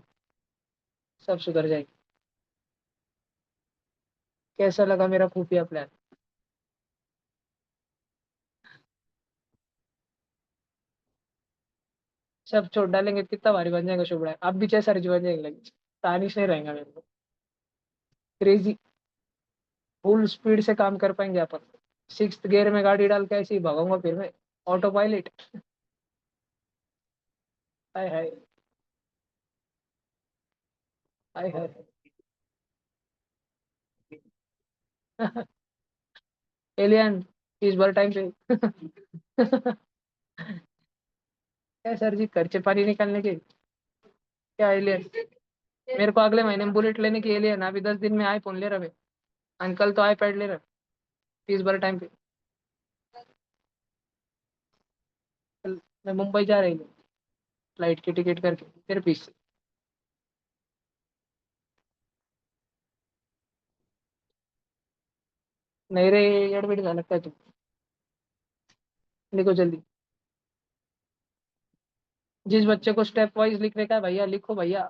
सब सुधर जाएंगे। कैसा लगा मेरा खुफिया प्लान? सब छोड़ डालेंगे तो कितना भारी बन जाएगा शुभ है, आप भी चाहे सर जी बन जाएंगे, लगे तानिश नहीं रहेगा मेरे को। क्रेजी, फुल स्पीड से काम कर पाएंगे अपन। 6th गियर में गाड़ी डाल के ऐसे ही भगाऊंगा फिर मैं, ऑटो पायलट। हाय हाय, हाय हाय। एलियन, इस बार टाइम पे। क्या सर जी, खर्चे पानी निकालने के? क्या एलियन? मेरे को अगले महीने में बुलेट लेने की एलियन, अभी 10 दिन में आईफोन ले रहा है, अंकल तो आईपैड ले रहा है, इस बार टाइम पे। कल मैं मुंबई जा रही हूँ, फ्लाइट की टिकट करके तेरे पीस से। नहीं रे, एडमिट जा लगता है तू, लिखो जल्दी। जिस बच्चे को स्टेप वाइज लिखने का है भैया लिखो भैया।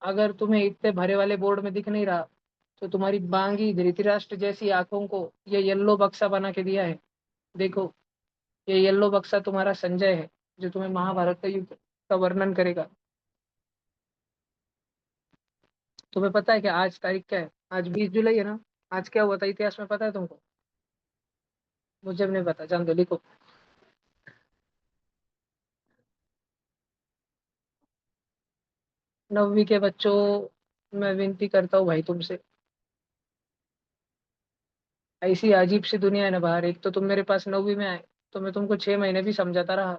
अगर तुम्हें इतने भरे वाले बोर्ड में दिख नहीं रहा, तो तुम्हारी बांगी धृतराष्ट्र जैसी आंखों को ये येलो बक्सा बना के दिया है। देखो, ये येलो बक्सा तुम्हारा संजय है, जो तुम्हें महाभारत का युद्ध का वर्णन करेगा। तुम्हें पता है कि आज तारीख क्या है? आज 20 जुलाई है ना? आज क्या हुआ था इतिहास में, पता है तुमको? मुझे भी नहीं पता, जान दो, लिखो। 9वीं के बच्चों, मैं विनती करता हूँ भाई तुमसे, ऐसी अजीब सी दुनिया है ना बाहर। एक तो तुम मेरे पास 9वीं में आए, तो मैं तुमको 6 महीने भी समझाता रहा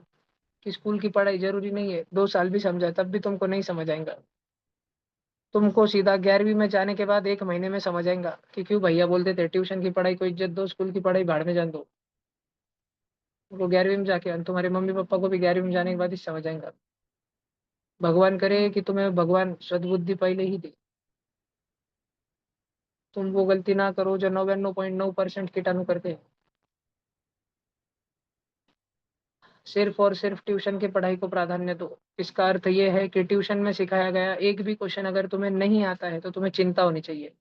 कि स्कूल की पढ़ाई जरूरी नहीं है, 2 साल भी समझाए तब भी तुमको नहीं समझ आएगा। तुमको सीधा 11वीं में जाने के बाद 1 महीने में समझ आएगा कि क्यों भैया बोलते थे ट्यूशन की पढ़ाई को इज्जत दो, स्कूल की पढ़ाई भाड़ में जान दो। तुमको 11वीं में जाके और तुम्हारे मम्मी पापा को भी 11वीं में जाने के बाद ही समझ आएगा। भगवान करे कि तुम्हें भगवान सद्बुद्धि पहले ही दे, तुम वो गलती ना करो जो 99.9% कीटाणु करते हैं। सिर्फ और सिर्फ ट्यूशन की पढ़ाई को प्राधान्य दो। इसका अर्थ ये है कि ट्यूशन में सिखाया गया एक भी क्वेश्चन अगर तुम्हें नहीं आता है तो तुम्हें चिंता होनी चाहिए।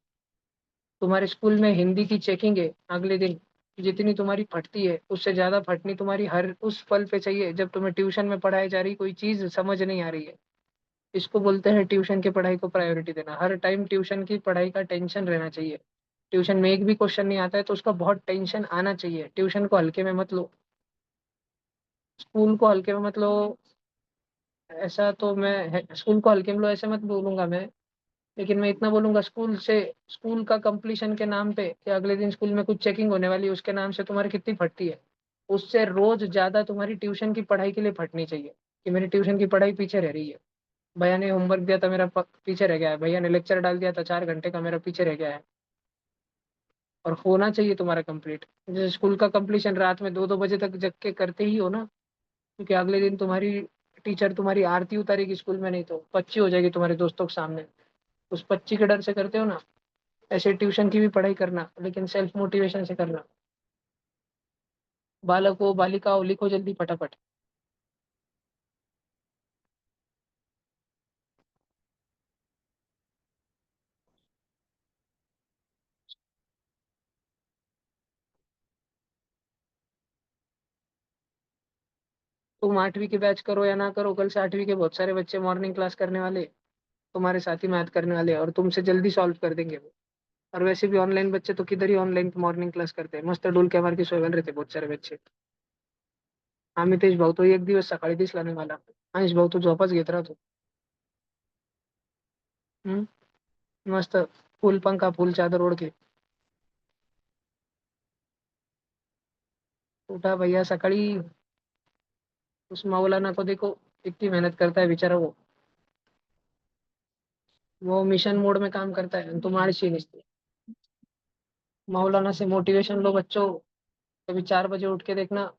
तुम्हारे स्कूल में हिंदी की चेकिंग है अगले दिन, जितनी तुम्हारी फटती है उससे ज्यादा फटनी तुम्हारी हर उस पल पे चाहिए जब तुम्हें ट्यूशन में पढ़ाई जा रही कोई चीज समझ नहीं आ रही है। इसको बोलते हैं ट्यूशन की पढ़ाई को प्रायोरिटी देना। हर टाइम ट्यूशन की पढ़ाई का टेंशन रहना चाहिए। ट्यूशन में एक भी क्वेश्चन नहीं आता है तो उसका बहुत टेंशन आना चाहिए। ट्यूशन को हल्के में मत लो, स्कूल को हल्के में मत लो। ऐसा तो मैं स्कूल को हल्के में लो ऐसे मत बोलूंगा मैं, लेकिन मैं इतना बोलूंगा स्कूल से, स्कूल का कंप्लीशन के नाम पे कि अगले दिन स्कूल में कुछ चेकिंग होने वाली है उसके नाम से तुम्हारी कितनी फटती है, उससे रोज ज्यादा तुम्हारी ट्यूशन की पढ़ाई के लिए फटनी चाहिए कि मेरी ट्यूशन की पढ़ाई पीछे रह रही है। भैया ने होमवर्क दिया था मेरा पीछे रह गया है, भैया ने लेक्चर डाल दिया था 4 घंटे का मेरा पीछे रह गया है। और होना चाहिए तुम्हारा कंप्लीट। जैसे स्कूल का कंप्लीशन रात में 2-2 बजे तक जग के करते ही हो ना, क्योंकि अगले दिन तुम्हारी टीचर तुम्हारी आरती उतारेगी स्कूल में, नहीं तो पच्ची हो जाएगी तुम्हारे दोस्तों के सामने। उस पच्ची के डर से करते हो ना। ऐसे ट्यूशन की भी पढ़ाई करना, लेकिन सेल्फ मोटिवेशन से करना। बालक हो बालिका हो, लिखो जल्दी फटाफट। तुम 8वीं के बैच करो या ना करो, कल से 8वीं के बहुत सारे बच्चे मॉर्निंग क्लास करने वाले, तुम्हारे साथ ही मैथ करने वाले, और तुमसे जल्दी सॉल्व कर देंगे वो। और वैसे भी ऑनलाइन बच्चे तो किधर ही ऑनलाइन मॉर्निंग क्लास करते हैं, मस्त डोल मार की सोयला रहते बहुत सारे बच्चे. अमितेश भाऊ तो एक दिवस सकाळी दिसला नाही मला. महेश भाऊ तो झोपच घेत राहतो. हम्म. मस्त फुल पंखा फुल चादर ओढ के उठा भैया सकाळी. उस मौलाना को देखो, कितनी मेहनत करता है बेचारा वो मिशन मोड में काम करता है, तुम आलसी निकले. मौलाना से मोटिवेशन लो बच्चों. कभी 4 बजे उठ के देखना,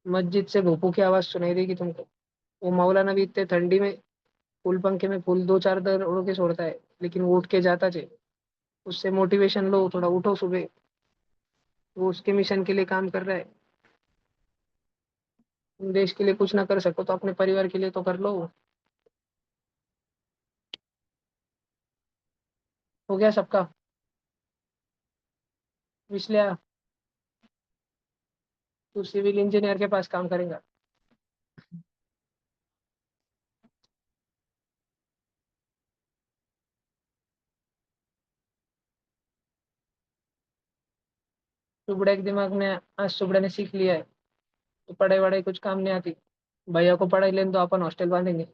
मस्जिद से भोपू की आवाज सुनाई देगी तुमको. वो मौलाना भी इतने ठंडी में फुल पंखे में फुल दो चार दर ओढ़ के सोता है, लेकिन वो उठ के जाता चे. उससे मोटिवेशन लो, थोड़ा उठो सुबह. वो उसके मिशन के लिए काम कर रहा है. तुम देश के लिए कुछ ना कर सको तो अपने परिवार के लिए तो कर लो. हो गया सबका. इसलिए तू सिविल इंजीनियर के पास काम करेगा. सुबड़े के दिमाग में आज सुबड़े ने सीख लिया है तो पढ़ाई वढ़ाई कुछ काम नहीं आती. भैया को पढ़ाई लेने तो अपन हॉस्टल बांधेंगे.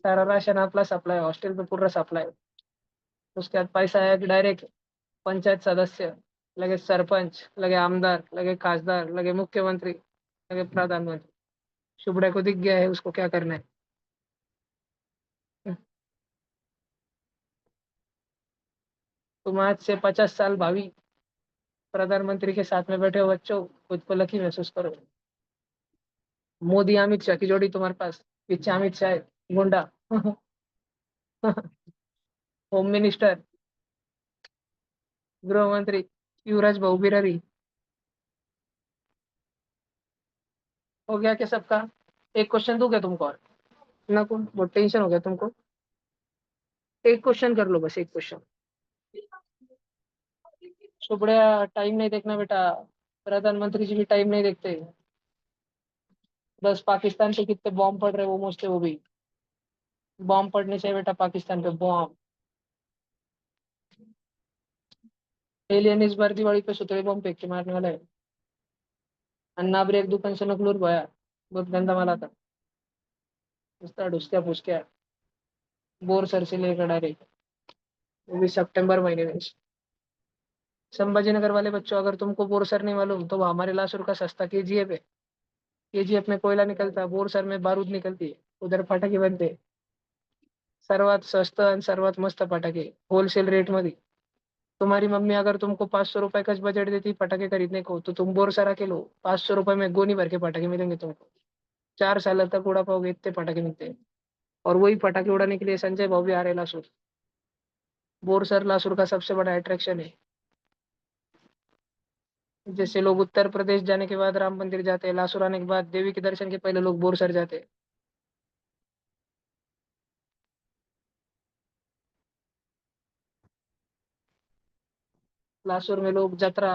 सारा राशन आपला सप्लाई हॉस्टेल पे पूरा सप्लाई. उसके बाद पैसा आया कि डायरेक्ट पंचायत सदस्य, लगे सरपंच, लगे आमदार, लगे खासदार, लगे मुख्यमंत्री, लगे प्रधानमंत्री. शुभ्रा को दिख गया है उसको क्या करना है. तुम आज से 50 साल भावी प्रधानमंत्री के साथ में बैठे हो बच्चों, खुद को लकी महसूस करो. मोदी अमित शाह की जोड़ी तुम्हारे पास, पीछे अमित शाह है, गुंडा. होम मिनिस्टर, गृह मंत्री, युवराज भाऊ बिरारी. हो गया क्या सबका. एक क्वेश्चन दूं क्या तुमको और. ना को बहुत टेंशन हो गया तुमको. एक क्वेश्चन कर लो बस, एक क्वेश्चन. सुबह टाइम नहीं देखना बेटा. प्रधानमंत्री जी भी टाइम नहीं देखते. बस पाकिस्तान पे कितने बॉम्ब पड़ रहे वो मुझसे वो भी. बॉम्ब पड़ने चाहिए बेटा पाकिस्तान पे बॉम्ब. एलियन इस बार दिवाळी पे सुतळे बॉम्ब फेंक के मारने वाला है. अन्ना ब्रेक दुकान से नकलूर भया. बहुत गंदा माला था. उसका ढुसक्या फुसक्या. बोर सर से लेकर डायरेक्ट. वो भी सितंबर महीने में. संभाजीनगर वाले बच्चों, अगर तुमको बोरसर नहीं मालूम तो वो हमारे लासुर का सस्ता केजीएफ है. केजीएफ में कोयला निकलता है, बोरसर में बारूद निकलती है. उधर फटाके बनते हैं. सर्वात स्वस्त आणि सर्वात मस्त फटाके होलसेल रेट मध्ये. तुम्हारी मम्मी अगर तुमको 500 रुपए का बजट देती पटाखे खरीदने को, तो तुम बोरसरा के लो. 500 रुपए में गोनी भर के पटाखे मिलेंगे तुमको. 4 साल तक उड़ा पाओगे, इतने पटाखे मिलते हैं. और वही पटाखे उड़ाने के लिए संजय भाव भी आ रहे लासुर. बोरसर लासुर का सबसे बड़ा अट्रैक्शन है. जैसे लोग उत्तर प्रदेश जाने के बाद राम मंदिर जाते हैं, लासुर आने के बाद देवी के दर्शन के पहले लोग बोरसर जाते हैं. लासुर में लोग जतरा,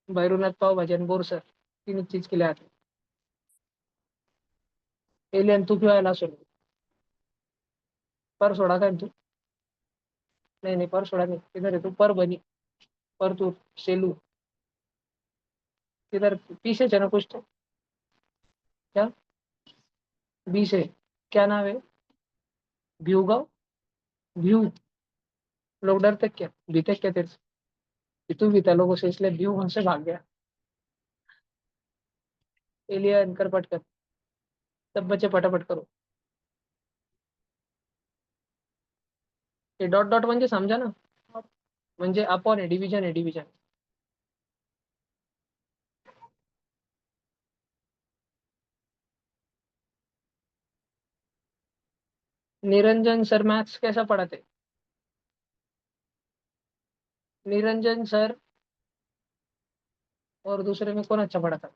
भैरवनाथ पाव भजन, बोरसर, तीन चीज के लिए आते हैं. एलियन तू क्यों आया लासुर में. पर सोडा का तू. नहीं नहीं पर सोडा नहीं, किधर है तू. पर बनी, पर तू, सेलू, किधर पीछे चना कुछ तो. क्या. बी से. क्या नाम है. व्यू गाँव. व्यू. लोग डरते क्या, बीते क्या तेरे से. कि तू बीता लोगों से, इसलिए व्यू वहां से भाग गया. एलियन कर पट कर. सब बच्चे फटाफट करो. ये डॉट डॉट म्हणजे समझा ना. म्हणजे अपॉन है, डिवीजन है, डिवीजन. निरंजन सर मैथ्स कैसा पढ़ाते. निरंजन सर. और दूसरे में कौन अच्छा पढ़ाता.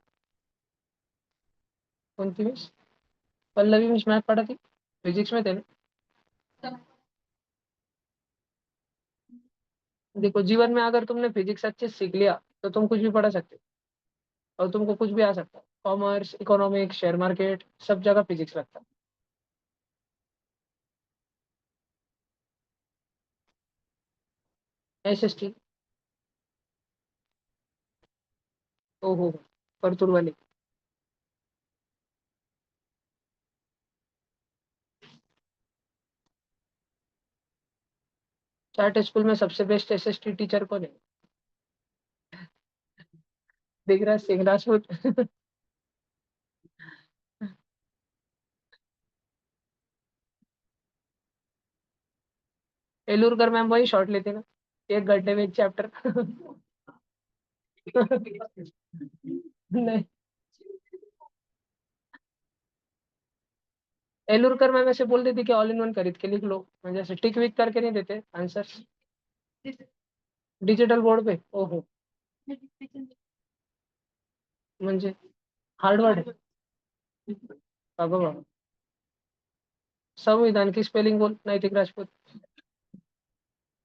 कौन थी मिस. पल्लवी मिस मैथ पढ़ाती. फिजिक्स में थे ना. देखो जीवन में अगर तुमने फिजिक्स अच्छे से सीख लिया तो तुम कुछ भी पढ़ा सकते हो और तुमको कुछ भी आ सकता है. कॉमर्स, इकोनॉमिक्स, शेयर मार्केट, सब जगह फिजिक्स लगता है. SST, ओहो, परतुर वाली। चार्ट स्कूल में सबसे बेस्ट SST टीचर कौन है? दिख रहा है, सिंह राजपूत। एलुरकर मैम वही शॉर्ट लेते ना, एक घंटे में एक चैप्टर। नहीं, एलुरकर मैम ऐसे बोल देती कि ऑल इन वन खरीद के लिख लो, म्हणजे जैसे टिक विक करके नहीं देते आंसर डिजिटल बोर्ड पे। ओहो, म्हणजे हार्डवर्ड। बाबा बाबा, संविधान की स्पेलिंग बोल नैतिक राजपूत,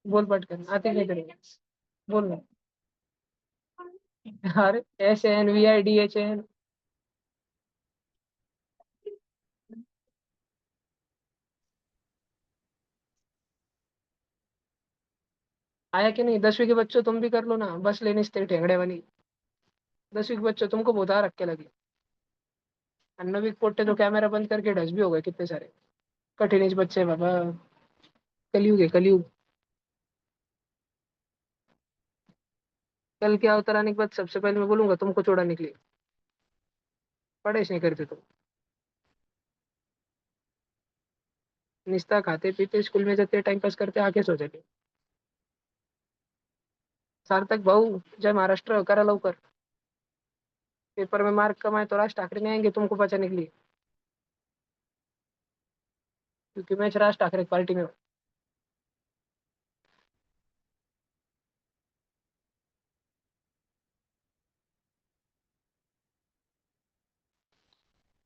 बोल पटकन, आती नहीं करेंगे, बोल ना। अरे SANVIDHAN। आया कि नहीं? 10वीं के बच्चों तुम भी कर लो ना, बस लेनी स्थिर टेंगड़े वाली। 10वीं के बच्चों तुमको बहुत आ रखे लगी। 9वीं के पोट्टे तो कैमरा बंद करके डस भी हो गए कितने सारे। कठिन इस बच्चे बाबा, कलयुग है कलयुग। कल के अवतर आने के बाद सबसे पहले मैं बोलूंगा तुमको छोड़ाने के लिए, पढ़ाई नहीं करते तुम। निस्ता खाते पीते स्कूल में जाते टाइम पास करते आके सो जाते। सार्थक भाऊ, जय महाराष्ट्र, करा लवकर। पेपर में मार्क कमाए तो राज ठाकरे नहीं आएंगे तुमको बचाने के लिए, क्योंकि मैं राज ठाकरे की पार्टी में हूँ।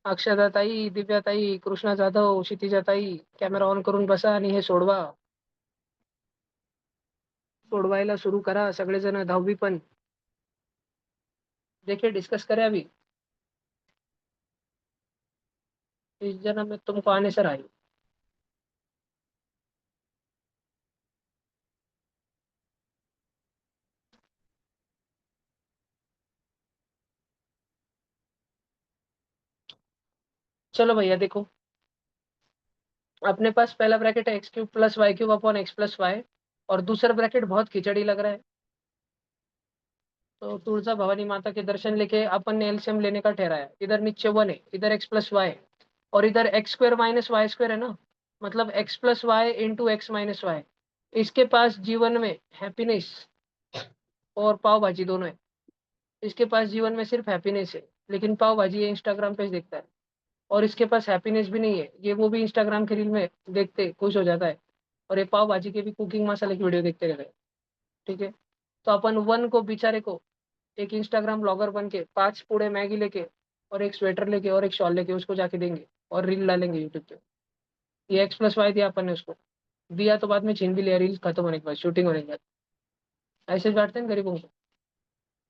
अक्षता ताई, दिव्या ताई, कृष्णा जाधव, क्षितिजा ताई, कॅमेरा ऑन करून बसा आणि हे सोडवा. सोडवायला सुरू करा सगळेजण, 10वी पण. देखिए डिस्कस करें अभी, इस जन्म में तुमको आने सर आई। चलो भैया देखो, अपने पास पहला ब्रैकेट है x³ + y³ upon x + y, और दूसरा ब्रैकेट बहुत खिचड़ी लग रहा है। तो तुलजा भवानी माता के दर्शन लेके अपन ने एलसीएम लेने का ठहराया। इधर नीचे 1 है, इधर x + y, और इधर x² - y² है ना, मतलब x + y × x - y। इसके पास जीवन में हैप्पीनेस और पाव भाजी दोनों है। इसके पास जीवन में सिर्फ हैप्पीनेस है, लेकिन पाव भाजी ये इंस्टाग्राम पे देखता है। और इसके पास हैप्पीनेस भी नहीं है, ये वो भी इंस्टाग्राम के रील में देखते खुश हो जाता है, और ये पाव भाजी के भी कुकिंग मसाले की वीडियो देखते रहते हैं। ठीक है, तो अपन 1 को बेचारे को एक इंस्टाग्राम ब्लॉगर बन के 5 पूड़े मैगी लेके और एक स्वेटर लेके और एक शॉल लेके उसको जाके देंगे और रील डालेंगे यूट्यूब पे। ये x + y दिया अपन ने उसको, दिया तो बाद में छीन भी लिया रील खत्म होने के बाद, शूटिंग होने के बाद। ऐसे बांटते हैं गरीबों को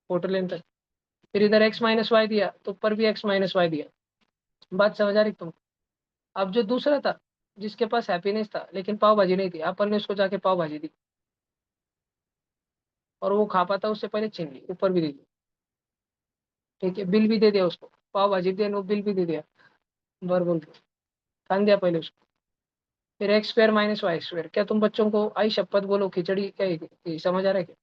फोटो लेने तक। फिर इधर x - y दिया तो ऊपर भी x - y दिया। बात समझ आ रही तुमको? अब जो दूसरा था, जिसके पास हैप्पीनेस था लेकिन पाव भाजी नहीं थी, अपन ने उसको जाके पाव भाजी दी, और वो खा पाता उससे पहले छीन ली, ऊपर भी दे दी। ठीक है, बिल भी दे दिया उसको, पाव भाजी दिया वो बिल भी दे दिया, बर बोल के खान दिया पहले उसको। फिर x² - y², क्या तुम बच्चों को आई शपथ बोलो खिचड़ी क्या ये समझ आ रहा है क्या?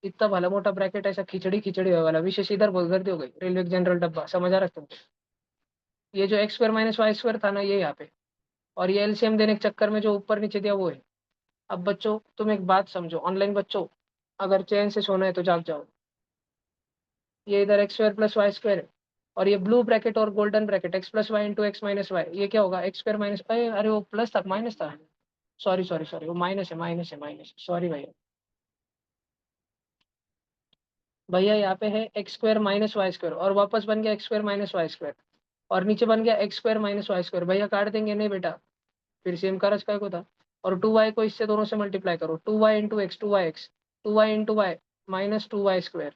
इतना भला मोटा ब्रैकेट ऐसा खिचड़ी खिचड़ी वाला विशेष इधर बहुत गर्दी हो गई, रेलवे जनरल डब्बा, समझ आ रहा है तुमको? ये जो x² - y² था ना, ये यहाँ पे, और ये एलसीएम देने के चक्कर में जो ऊपर नीचे दिया वो है। अब बच्चों तुम एक बात समझो, ऑनलाइन बच्चों, अगर चैन से सोना है तो जाग जाओ। ये इधर x² + y² है, और ये ब्लू ब्रैकेट और golden bracket x + y × x - y, ये क्या होगा? अरे वो प्लस था माइनस था, सॉरी सॉरी सॉरी, वो माइनस है, माइनस है, माइनस, सॉरी भैया। भैया यहाँ पे है x² - y² और वापस बन गया x² - y², और नीचे बन गया x² - y²। भैया काट देंगे नहीं बेटा, फिर सेम कारज का को था। और 2y को इससे दोनों से मल्टीप्लाई करो, 2y × x, 2y - 2y²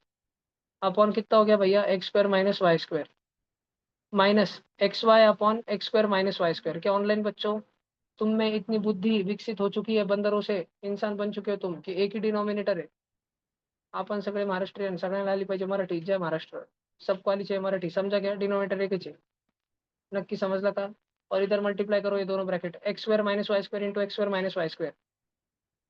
upon कितना हो गया भैया? x² - y² minus xy upon x² - y²। क्या ऑनलाइन बच्चों तुम में इतनी बुद्धि विकसित हो चुकी है, बंदरों से इंसान बन चुके हो तुम, कि एक ही डिनोमिनेटर आहे. आपण सगळे महाराष्ट्रीयन, सगळ्यांना आली पाहिजे मराठी. जय महाराष्ट्र. सबको आली चाहिए मराठी. समझा क्या? डिनोमिनेटर एकच आहे. नक्की समजला का? और इधर मल्टीप्लाई करो ये दोनों bracket, x square minus y square into x square minus y square,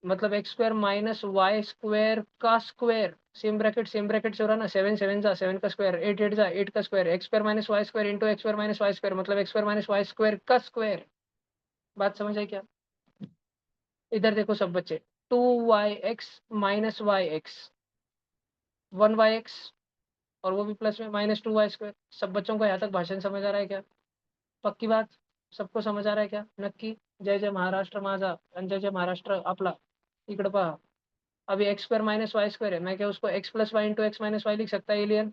मतलब x square minus y square का स्क्वायर. सेम ब्रैकेट से हो रहा ना. 7 7 जा 7 का स्क्वायर, 8 8 जा 8 का square, x square minus y square into x square minus y square, मतलब x square minus y square का स्क्वायर. बात समझ आई क्या? इधर देखो सब बच्चे, 2yx minus y x, 1yx, और वो भी प्लस में माइनस 2y स्क्वायर. सब बच्चों को यहाँ तक भाषण समझ आ रहा है क्या? पक्की बात? सबको समझ आ रहा है क्या? नक्की. जय जय महाराष्ट्र माझा आणि जय जय महाराष्ट्र आपला. इकडे पहा. अभी x square minus y square है, मैं क्या उसको x plus y into x minus y लिख सकता है एलियन?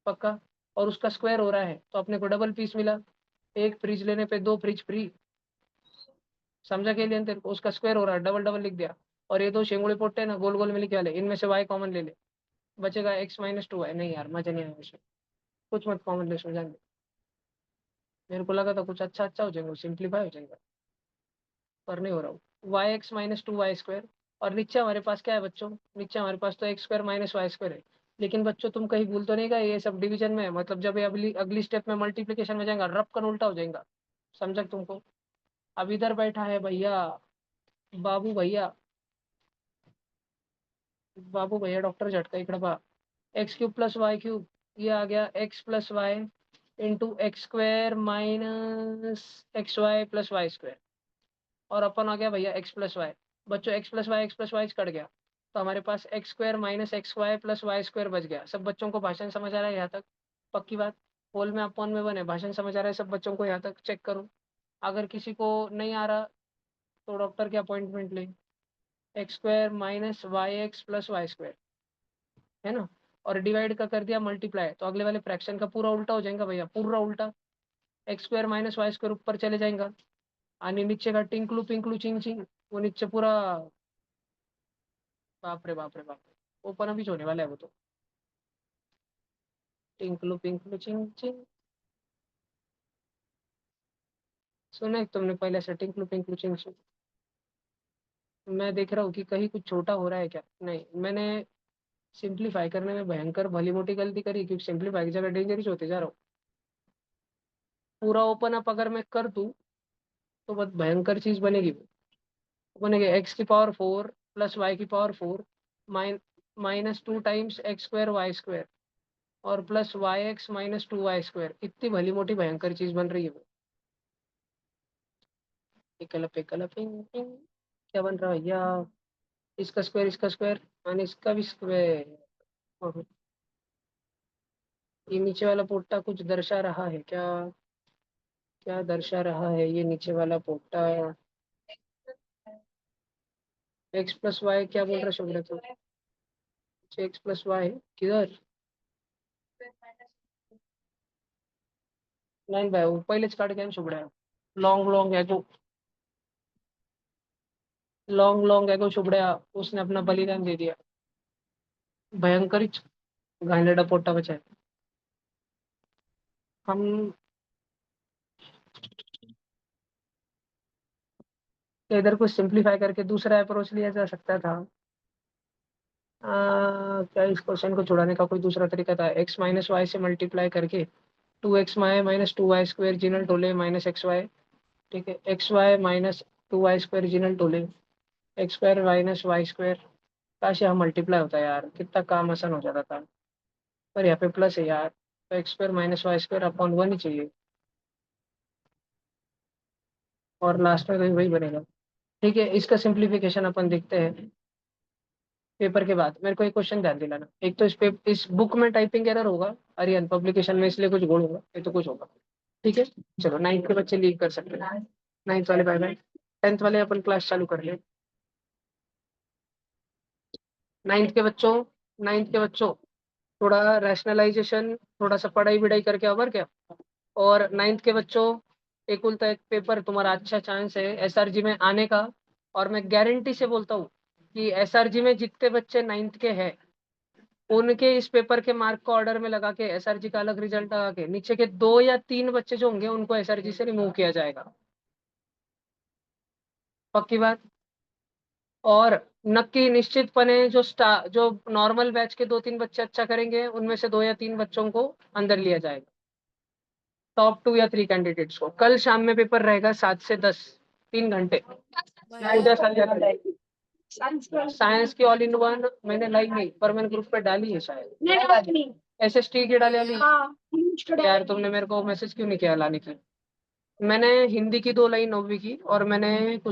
पक्का. और उसका स्क्वायर हो रहा है तो अपने को डबल पीस मिला. एक फ्रिज लेने पे 2 फ्रिज फ्री. समझा के एलियन? तेरे को उसका स्क्वायर हो रहा है, डबल डबल लिख दिया. और ये 2 शेंगुड़े पोट्टे हैं ना, गोल गोल में लिखे वाले, इनमें से वाई कॉमन ले ले. बचेगा एक्स माइनस 2y. नहीं यार, मजा नहीं आया मुझे. कुछ मत कॉमन ले, जान दे. मेरे को लगा था कुछ अच्छा अच्छा हो जाएगा, सिंप्लीफाई हो जाएगा, पर नहीं हो रहा हूँ. Y x minus 2y square. और नीचे हमारे पास क्या है बच्चों? नीचे हमारे पास तो x square minus y square है. लेकिन बच्चों तुम कहीं भूल तो नहीं गए, ये सब डिवीजन में है, मतलब जब ये अगली अगली स्टेप में मल्टीप्लीकेशन में जाएगा, रफ कर उल्टा हो जाएगा. समझा तुमको? अब इधर बैठा है भैया, बाबू भैया, बाबू भैया डॉक्टर झटका. इकडे पहा, x cube plus y cube, ये आ गया x plus y into x square minus x y plus y square. और अपन आ गया भैया एक्स प्लस वाई. बच्चों एक्स प्लस वाई कट गया, तो हमारे पास x square minus x y plus y square बच गया. सब बच्चों को भाषण समझ आ रहा है यहाँ तक? पक्की बात? होल में अपॉन में बने, भाषण समझ आ रहा है सब बच्चों को यहाँ तक? चेक करो. अगर किसी को नहीं आ रहा तो डॉक्टर की अपॉइंटमेंट ले. X square minus y x plus y square है ना. और डिवाइड का कर दिया मल्टीप्लाई, तो अगले वाले फ्रैक्शन का पूरा उल्टा हो जाएगा भैया, पूरा उल्टा. X square minus y square ऊपर चले जाएगा, आणि नीचे का टिंकलू पिंकलू चिंग चिंग, वो नीचे पूरा. बाप रे बाप रे बाप रे, ओपन अभी होने वाला है वो तो. टिंकलू पिंकलू चिंग चिंग. सुना है तुमने पहले से टिंकलू पिंकलू चिंग चिंग? मैं देख रहा हूँ कि कहीं कुछ छोटा हो रहा है क्या. नहीं, मैंने सिंप्लीफाई करने में भयंकर भली मोटी गलती करी, क्योंकि सिंप्लीफाई की जगह डेंजरस होते जा रहा हूँ. पूरा ओपन अप अगर मैं कर दूँ तो बहुत भयंकर चीज बनेगी. बनेगी एक्स की पावर 4 प्लस वाई की power 4 minus 2 times x square y square, और plus y x minus 2y square. इतनी भली मोटी भयंकर चीज बन रही है वो. एकल पिंग पिंग. क्या बन रहा है भैया? इसका स्क्वायर और इसका भी स्क्वायर. ये नीचे वाला पोट्टा कुछ दर्शा रहा है क्या? क्या दर्शा रहा है ये नीचे वाला पोट्टा? एक्स प्लस वाई क्या बोल रहा है शुभ्रा? तो एक्स प्लस वाई किधर? नाही भाई, वो पहिलेच काढ घ्या ना शुभ्रा. लॉन्ग लॉन्ग है तो, लॉन्ग लॉन्ग है तो शुभ्रा, उसने अपना बलिदान दे दिया. भयंकर ही घाणेरडा पोट्टा बचा है. हम इधर को सिंप्लीफाई करके दूसरा अप्रोच लिया जा सकता था. क्या इस क्वेश्चन को छुड़ाने का कोई दूसरा तरीका था? एक्स माइनस वाई से मल्टीप्लाई करके 2x Y minus 2y square जिनल टोले माइनस एक्स वाई. ठीक है, x y minus 2y square जिनल टोले x square minus y square. काश यहाँ मल्टीप्लाई होता है यार, कितना काम आसान हो जाता था. पर यहाँ पे प्लस है यार, तो x square minus y square upon 1 ही चाहिए, और लास्ट में वही बनेगा. ठीक है, इसका सिंप्लीफिकेशन अपन देखते हैं पेपर के बाद. मेरे को एक क्वेश्चन ध्यान दिलाना. एक तो इस बुक में टाइपिंग एरर होगा, अरियन पब्लिकेशन में, इसलिए कुछ गोल होगा, ये तो कुछ होगा. ठीक है. चलो, 9th के बच्चे लीव कर सकते हैं. 9th वाले बाय बाय. 10th वाले अपन क्लास चालू कर ले. 9th के बच्चों, 9th के बच्चों, थोड़ा रैशनलाइजेशन, थोड़ा सा पढ़ाई विढ़ाई करके अबर क्या. और 9th के बच्चों, एक उल्टा एक पेपर तुम्हारा अच्छा चांस है एसआरजी में आने का. और मैं गारंटी से बोलता हूँ कि एसआरजी में जितने बच्चे 9th के हैं, उनके इस पेपर के मार्क को ऑर्डर में लगा के एसआरजी का अलग रिजल्ट लगा के नीचे के 2 या 3 बच्चे जो होंगे उनको एसआरजी से रिमूव किया जाएगा. पक्की बात। और नक्की निश्चितपणे जो नॉर्मल बैच के 2-3 बच्चे अच्छा करेंगे, उनमें से 2 या 3 बच्चों को अंदर लिया जाएगा, टॉप 2 या 3 कैंडिडेट्स को। कल शाम में पेपर रहेगा 7 से 10, 3 घंटे। उधर संध्या को साइंस की ऑल इन वन मैंने लाई नहीं, पर मैंने ग्रुप पे डाली है शायद। SST की डाली यार, तुमने मेरे को मैसेज क्यों नहीं किया लाने की? मैंने हिंदी की 2 लाइन 9वीं की, और मैंने कुछ